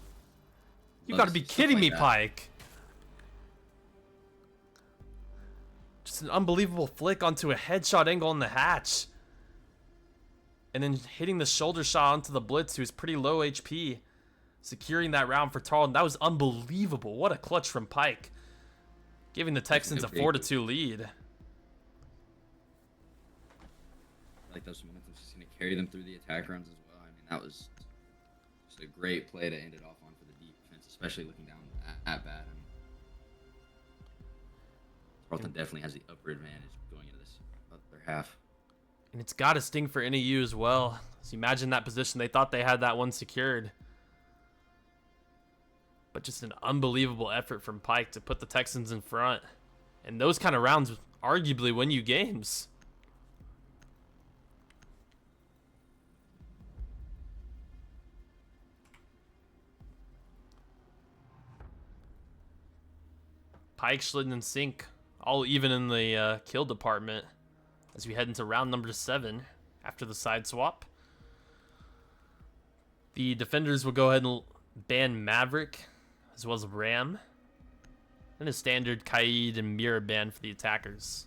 You gotta be kidding me, Pike. Just an unbelievable flick onto a headshot angle on the hatch. And then hitting the shoulder shot onto the blitz, who's pretty low HP. Securing that round for Tarleton. That was unbelievable. What a clutch from Pike. Giving the Texans a 4-2 lead. I like those momentum just going to carry them through the attack rounds as well. I mean, that was just a great play to end it off on for the defense, especially looking down at bat. I mean, Tarleton definitely has the upper advantage going into this other half. And it's got to sting for NAU as well. So imagine that position. They thought they had that one secured. But just an unbelievable effort from Pike to put the Texans in front. And those kind of rounds arguably win you games. Pike, Schlitten, and Sink all even in the kill department as we head into round number 7 after the side swap. The defenders will go ahead and ban Maverick as well as Ram, and a standard Kaid and Mira ban for the attackers.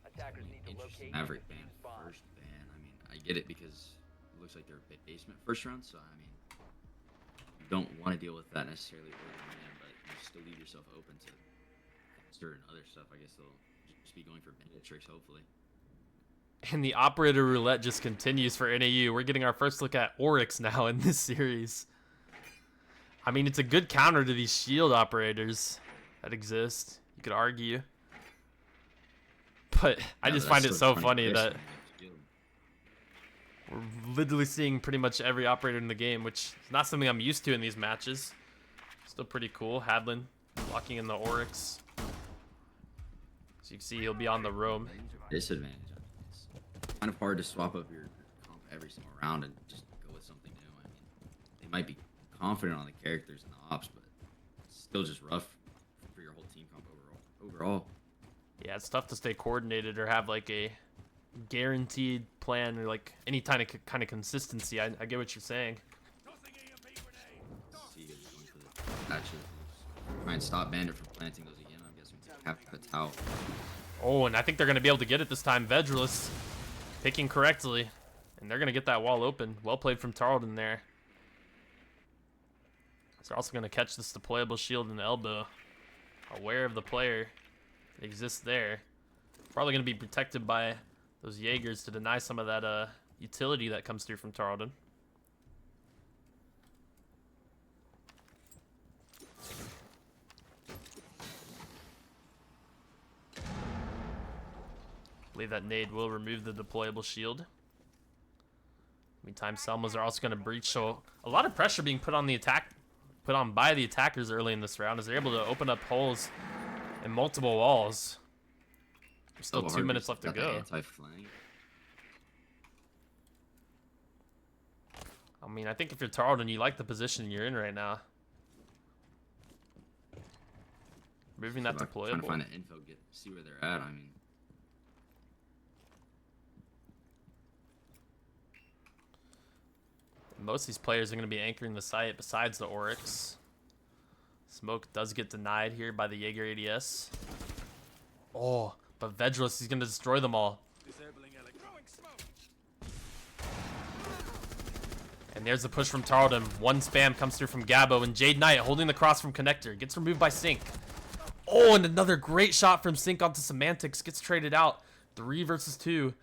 Attackers need to locate Maverick ban, and defuse bombs. first ban. I mean, I get it because it looks like they're a basement first round, so I mean, you don't want to deal with that necessarily early on, but you still leave yourself open to certain other stuff. I guess they'll just be going for bandit tricks, hopefully. And the operator roulette just continues for NAU. We're getting our first look at Oryx now in this series. I mean, it's a good counter to these shield operators that exist, you could argue. But I just find it so funny that we're literally seeing pretty much every operator in the game, which is not something I'm used to in these matches. Still pretty cool. Hadlin blocking in the Oryx. So you can see, he'll be on the roam. Disadvantage. It's kind of hard to swap up your comp every single round and just go with something new. I mean, they might be confident on the characters and the ops, but it's still just rough for your whole team comp overall. Yeah, it's tough to stay coordinated or have like a guaranteed plan or like any kind of consistency. I get what you're saying. See, going for the patches. Try and stop Bandit from planting those again. I'm guessing half the out. Oh, and I think they're going to be able to get it this time. Bjorddd picking correctly. And they're going to get that wall open. Well played from Tarleton there. They're also going to catch this deployable shield and elbow. Aware of the player that exists there. Probably going to be protected by those Jaegers to deny some of that utility that comes through from Tarleton. I believe that nade will remove the deployable shield. Meantime, Selmas are also going to breach, so a lot of pressure being put on by the attackers early in this round as they're able to open up holes in multiple walls. There's still 2 minutes left to go. I mean, I think if you're Tarleton, you like the position you're in right now. Moving that deployable. Trying to find the info, see where they're at. I mean, most of these players are going to be anchoring the site besides the Oryx. Smoke does get denied here by the Jaeger ADS. Oh, but Bjorddd is going to destroy them all. And there's the push from Tarleton. One spam comes through from Gabo, and Jade Knight holding the cross from Connector. Gets removed by Sync. Oh, and another great shot from Sync onto Semantics. Gets traded out. 3 versus 2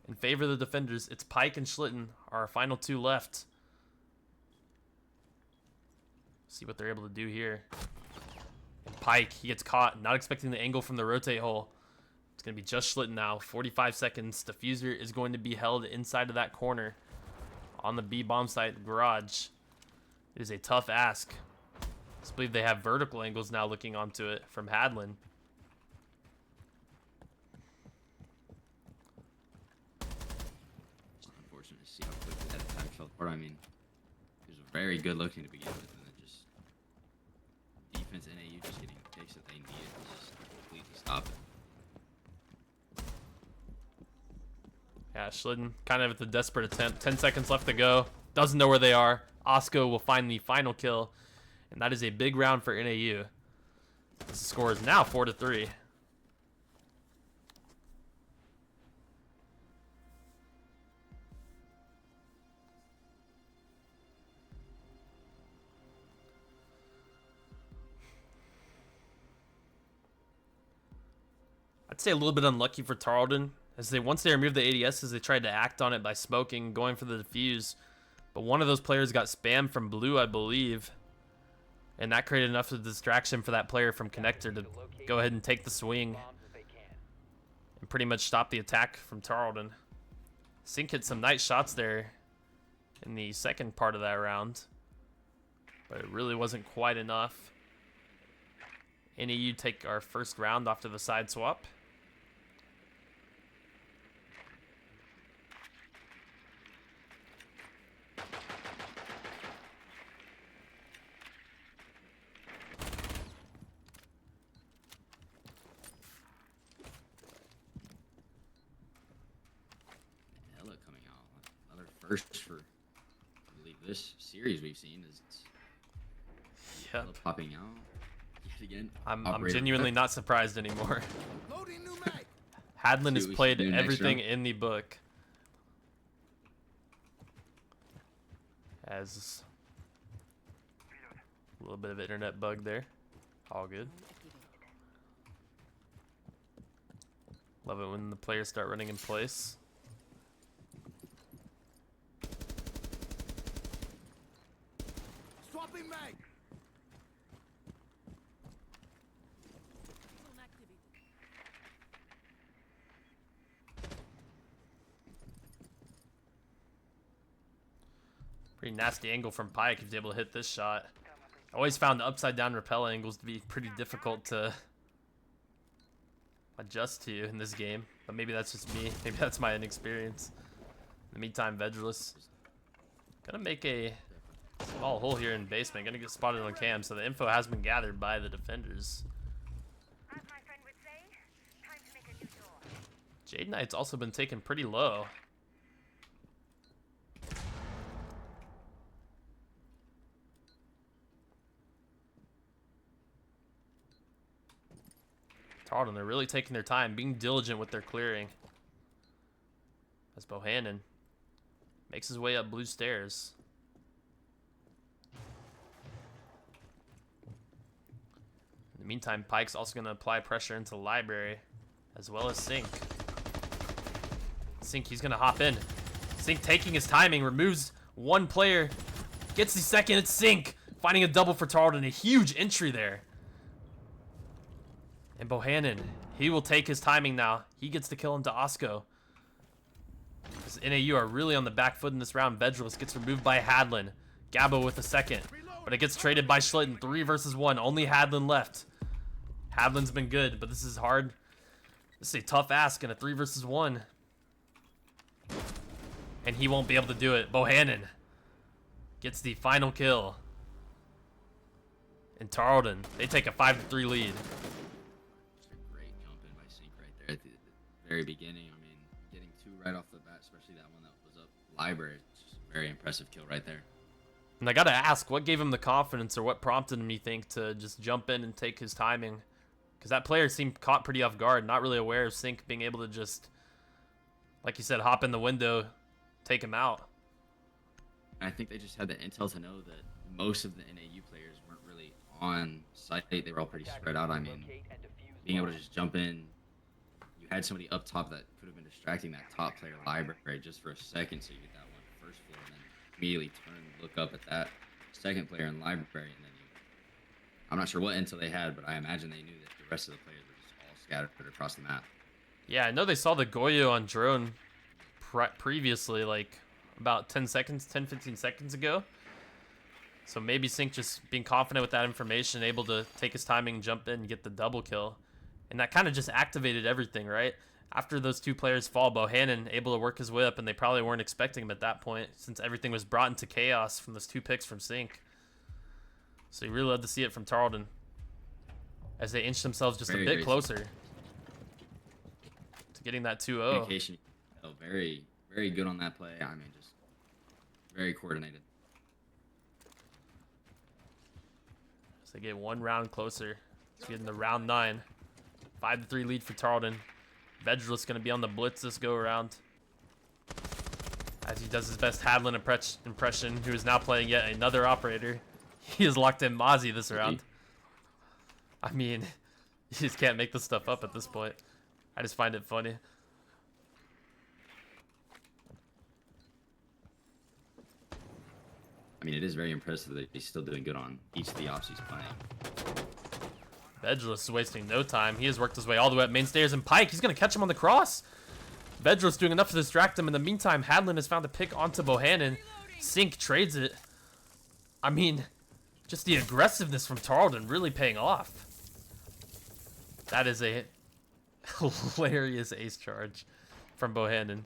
in favor of the defenders. It's Pike and Schlitten, our final 2 left. See what they're able to do here. And Pike, he gets caught, not expecting the angle from the rotate hole. It's going to be just Schlitten now. 45 seconds. Diffuser is going to be held inside of that corner on the B bomb site garage. It is a tough ask. I believe they have vertical angles now looking onto it from Hadlin. It's unfortunate to see how quickly that attack fell apart. I mean, it was very good looking to begin with, and then just defense NAU just getting picks that they needed to just completely stop it. Yeah, Schlitten kind of at the desperate attempt. 10 seconds left to go. Doesn't know where they are. Osco will find the final kill. And that is a big round for NAU. The score is now 4-3. I'd say a little bit unlucky for Tarleton. As once they removed the ADSs, they tried to act on it by smoking, going for the defuse. But one of those players got spammed from blue, I believe. And that created enough of a distraction for that player from Connector to go ahead and take the swing and pretty much stop the attack from Tarleton. Sync hit some nice shots there in the second part of that round, but it really wasn't quite enough. NEU take our first round off to the side swap. First for, I believe, this series we've seen is popping out yet again. I'm genuinely not surprised anymore. Hadlin has played everything in the book. As a little bit of internet bug there. All good. Love it when the players start running in place. Pretty nasty angle from Pike if he's able to hit this shot. I always found the upside down rappel angles to be pretty difficult to adjust to in this game, but maybe that's just me. Maybe that's my inexperience. In the meantime, Bjorddd gonna make a small hole here in basement. Gonna get spotted on cam, so the info has been gathered by the defenders. As my friend would say, time to make a new door. Jade Knight's also been taken pretty low. Tarleton, they're really taking their time, being diligent with their clearing. As Bohannon makes his way up blue stairs. In the meantime, Pike's also going to apply pressure into the library, as well as Sink. Sink, he's going to hop in. Sink taking his timing, removes one player, gets the second. It's Sink finding a double for Tarleton. A huge entry there. And Bohannon, he will take his timing now. He gets the kill into Osco. Because NAU are really on the back foot in this round. Bjorddd gets removed by Hadlin. Gabo with a second. But it gets traded by Schlitten. 3 versus 1. Only Hadlin left. Hadlin's been good, but this is hard. This is a tough ask in a 3 versus 1. And he won't be able to do it. Bohannon gets the final kill. And Tarleton, they take a 5-3 lead. At the very beginning, I mean, getting 2 right off the bat, especially that one that was up library, it's just a very impressive kill right there. And I gotta ask, what gave him the confidence, or what prompted him, you think, to just jump in and take his timing? Because that player seemed caught pretty off guard, not really aware of Sink being able to just, like you said, hop in the window, take him out. I think they just had the intel to know that most of the NAU players weren't really on site. They were all pretty spread out. I mean, being able to just jump in, you had somebody up top that could have been distracting that top player library just for a second, so you get that one first floor, and then immediately turn and look up at that second player in library, and then I'm not sure what intel they had, but I imagine they knew that the rest of the players were just all scattered across the map. Yeah, I know they saw the Goyo on drone previously, like about 15 seconds ago. So maybe Sink just being confident with that information, able to take his timing, jump in, and get the double kill. And that kind of just activated everything, right? After those 2 players fall, Bohannon able to work his way up, and they probably weren't expecting him at that point, since everything was brought into chaos from those 2 picks from Sink. So you really love to see it from Tarleton, as they inch themselves just a bit closer to getting that 2-0. Communication, very, very good on that play. I mean, just very coordinated. So they get 1 round closer to getting to round 9. 5-3 lead for Tarleton. Bjorddd going to be on the blitz this go around, as he does his best Hadlin impression, who is now playing yet another operator. He has locked in Mozzie this round. I mean, you just can't make this stuff up at this point. I just find it funny. I mean, it is very impressive that he's still doing good on each of the ops he's playing. Bjorddd is wasting no time. He has worked his way all the way up main stairs, and Pike, he's going to catch him on the cross. Bjorddd doing enough to distract him. In the meantime, Hadlin has found a pick onto Bohannon. Sink trades it. I mean, just the aggressiveness from Tarleton really paying off. That is a hilarious ace charge from Bohannon.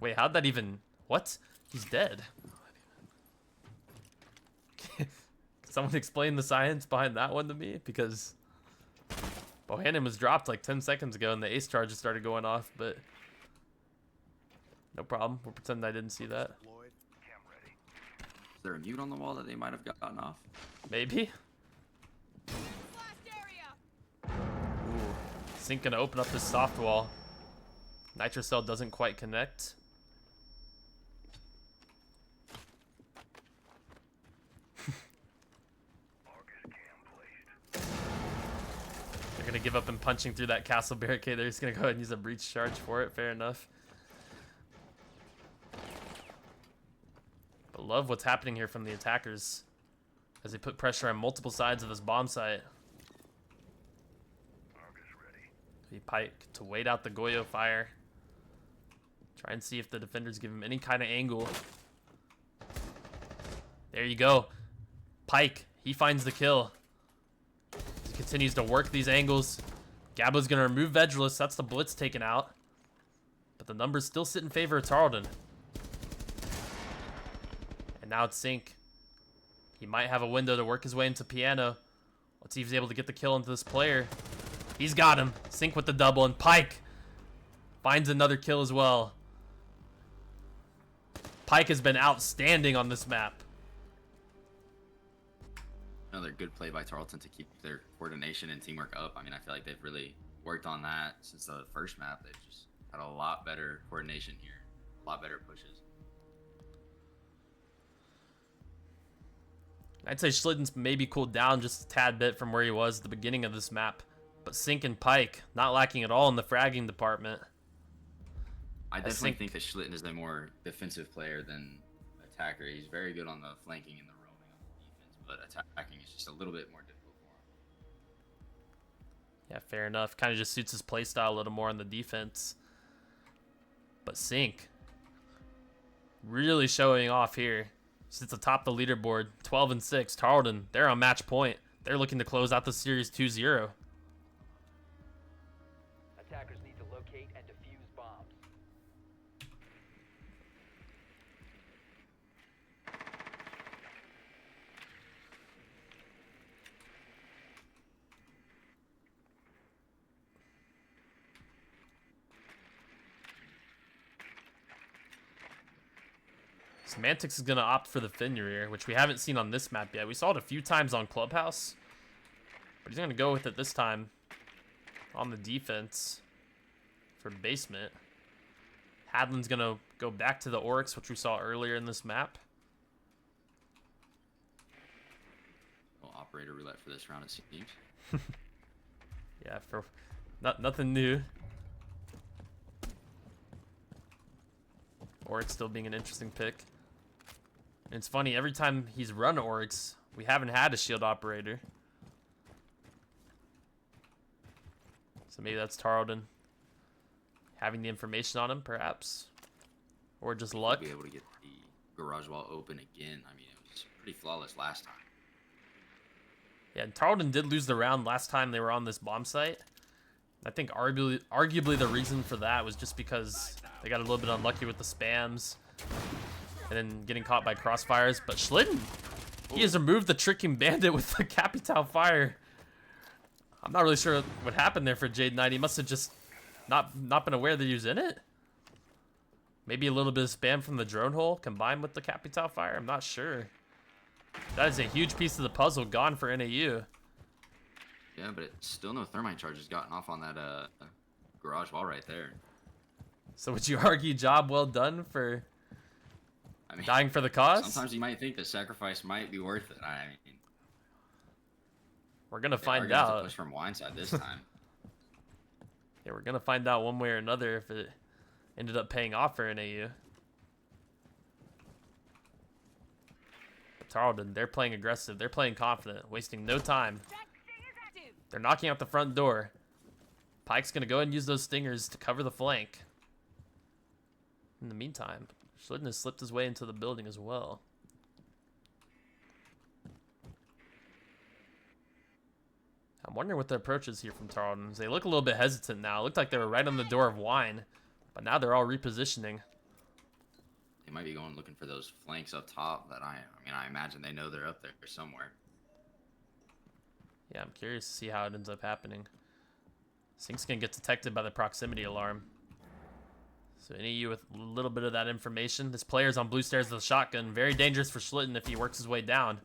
Wait, how'd that even... What? He's dead. Someone explain the science behind that one to me, because Bohannon was dropped like 10 seconds ago and the ace charges started going off, but no problem. We'll pretend I didn't see that. Is there a mute on the wall that they might have gotten off? Maybe. Ooh. Sink gonna open up this soft wall. Nitrocell doesn't quite connect. Gonna give up and punching through that castle barricade. They're just gonna go ahead and use a breach charge for it. Fair enough. But love what's happening here from the attackers as they put pressure on multiple sides of this bomb site. The Pike to wait out the Goyo fire. Try and see if the defenders give him any kind of angle. There you go. Pike, he finds the kill. Continues to work these angles, Gabo's going to remove Vedreless. That's the blitz taken out. But the numbers still sit in favor of Tarleton. And now it's Sink. He might have a window to work his way into Piano. Let's see if he's able to get the kill into this player. He's got him. Sink with the double, and Pike finds another kill as well. Pike has been outstanding on this map. Another good play by Tarleton to keep their coordination and teamwork up. I mean, I feel like they've really worked on that since the first map. They've just had a lot better coordination here, a lot better pushes. I'd say Schlitten's maybe cooled down just a tad bit from where he was at the beginning of this map. But Sink and Pike, not lacking at all in the fragging department. I definitely think that Schlitten is a more defensive player than attacker. He's very good on the flanking and the roaming on the defense, but attacking is just a little bit more difficult for him. Yeah, fair enough. Kind of just suits his playstyle a little more on the defense. But Sink really showing off here. Sits atop the leaderboard, 12-6. Tarleton, they're on match point. They're looking to close out the series 2-0. Attackers need to locate and defuse bombs. Semantics is going to opt for the Fenrir, which we haven't seen on this map yet. We saw it a few times on Clubhouse, but he's going to go with it this time on the defense for basement. Hadlin's going to go back to the Oryx, which we saw earlier in this map. Well, operator roulette for this round, it seems. Yeah, for nothing new. Oryx still being an interesting pick. And it's funny, every time he's run Oryx, we haven't had a shield operator. So maybe that's Tarleton having the information on him, perhaps. Or just luck. Be able to get the garage wall open again. I mean, it was pretty flawless last time. Yeah, and Tarleton did lose the round last time they were on this bomb site. I think arguably the reason for that was just because they got a little bit unlucky with the spams and then getting caught by crossfires. But Schlitten, he has removed the Tricking Bandit with the Capital Fire. I'm not really sure what happened there for Jade Knight. He must have just not been aware that he was in it. Maybe a little bit of spam from the drone hole combined with the Capital Fire. I'm not sure. That is a huge piece of the puzzle gone for NAU. Yeah, but it's still no thermite charges gotten off on that garage wall right there. So would you argue job well done for dying for the cause? Sometimes you might think the sacrifice might be worth it. I mean, we're gonna they find are gonna have to out. push from Wineside this time. Yeah, we're gonna find out one way or another if it ended up paying off for NAU. But Tarleton, they're playing aggressive. They're playing confident, wasting no time. They're knocking out the front door. Pike's gonna go ahead and use those stingers to cover the flank. In the meantime, Schlitten has slipped his way into the building as well. I'm wondering what the approach is here from Tarleton. They look a little bit hesitant now. It looked like they were right on the door of Wine, but now they're all repositioning. They might be going looking for those flanks up top that I imagine they know they're up there somewhere. Yeah, I'm curious to see how it ends up happening. Sink's gonna get detected by the proximity alarm. So NEU with a little bit of that information. This player's on blue stairs with a shotgun. Very dangerous for Schlitten if he works his way down.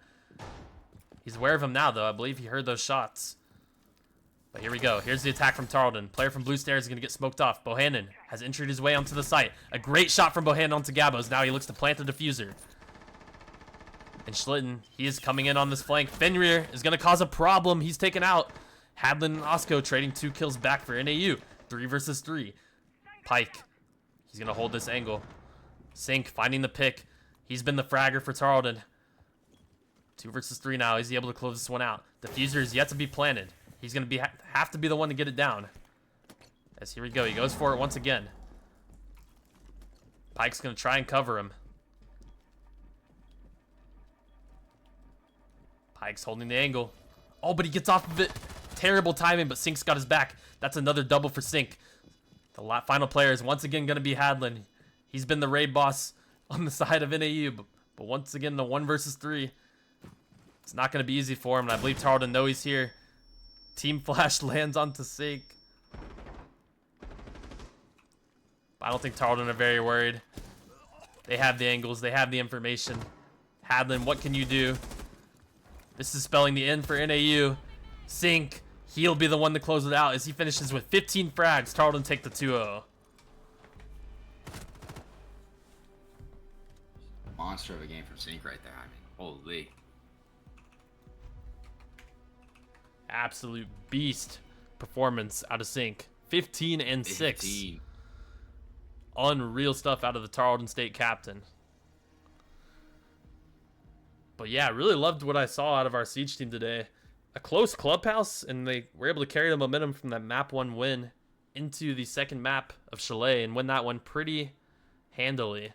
He's aware of him now, though. I believe he heard those shots. But here we go. Here's the attack from Tarleton. Player from blue stairs is going to get smoked off. Bohannon has entered his way onto the site. A great shot from Bohannon onto Gabos. Now he looks to plant the diffuser. And Schlitten, he is coming in on this flank. Fenrir is going to cause a problem. He's taken out. Hadlin and Osco trading 2 kills back for NAU. 3 versus 3. Pike. He's going to hold this angle. Sink finding the pick. He's been the fragger for Tarleton. 2 versus 3 now. Is he able to close this one out? Diffuser is yet to be planted. He's going to have to be the one to get it down. As here we go. He goes for it once again. Pike's going to try and cover him. Pike's holding the angle. Oh, but he gets off of it. Terrible timing, but Sync's got his back. That's another double for Sync. The final player is once again going to be Hadlin. He's been the raid boss on the side of NAU, but once again, the 1 versus 3. It's not going to be easy for him, and I believe Tarleton knows he's here. Team Flash lands onto Sync. I don't think Tarleton are very worried. They have the angles. They have the information. Hadlin, what can you do? This is spelling the end for NAU. Sync, he'll be the one to close it out as he finishes with 15 frags. Tarleton take the 2-0. Monster of a game from Sync right there. I mean, holy. Absolute beast performance out of Sync. 15 and 6. 15. Unreal stuff out of the Tarleton State captain. But yeah, I really loved what I saw out of our Siege team today. A close clubhouse, and they were able to carry the momentum from that map 1 win into the second map of Chalet and win that one pretty handily.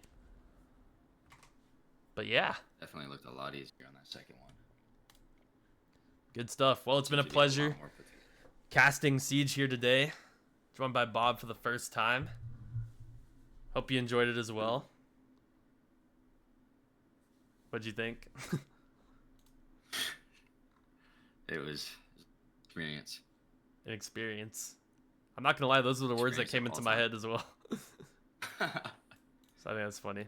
But yeah. Definitely looked a lot easier on that second one. Good stuff. Well, it's been a pleasure casting Siege here today. Joined by Bob for the first time. Hope you enjoyed it as well. What'd you think? It was experience. An experience. I'm not gonna lie, those were the words that came into my head as well. So I think that's funny.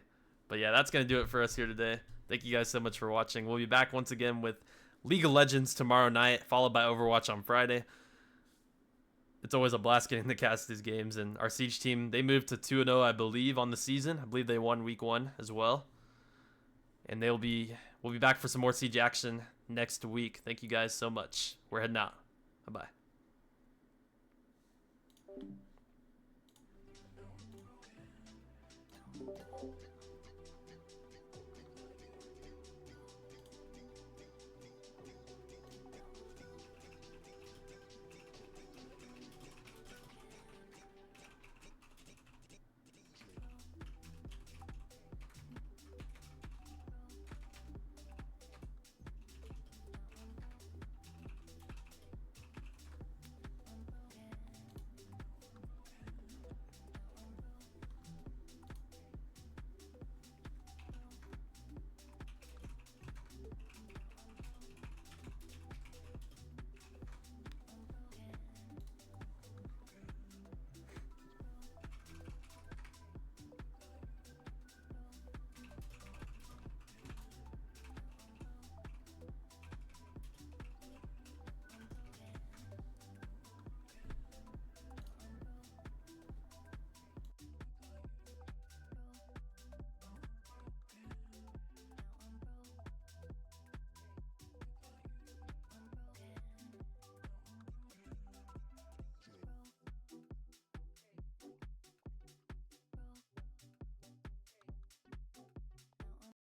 But yeah, that's gonna do it for us here today. Thank you guys so much for watching. We'll be back once again with League of Legends tomorrow night, followed by Overwatch on Friday. It's always a blast getting to cast these games, and our Siege team, they moved to 2-0, I believe, on the season. I believe they won week 1 as well. And we'll be back for some more Siege action next week. Thank you guys so much. We're heading out. Bye-bye.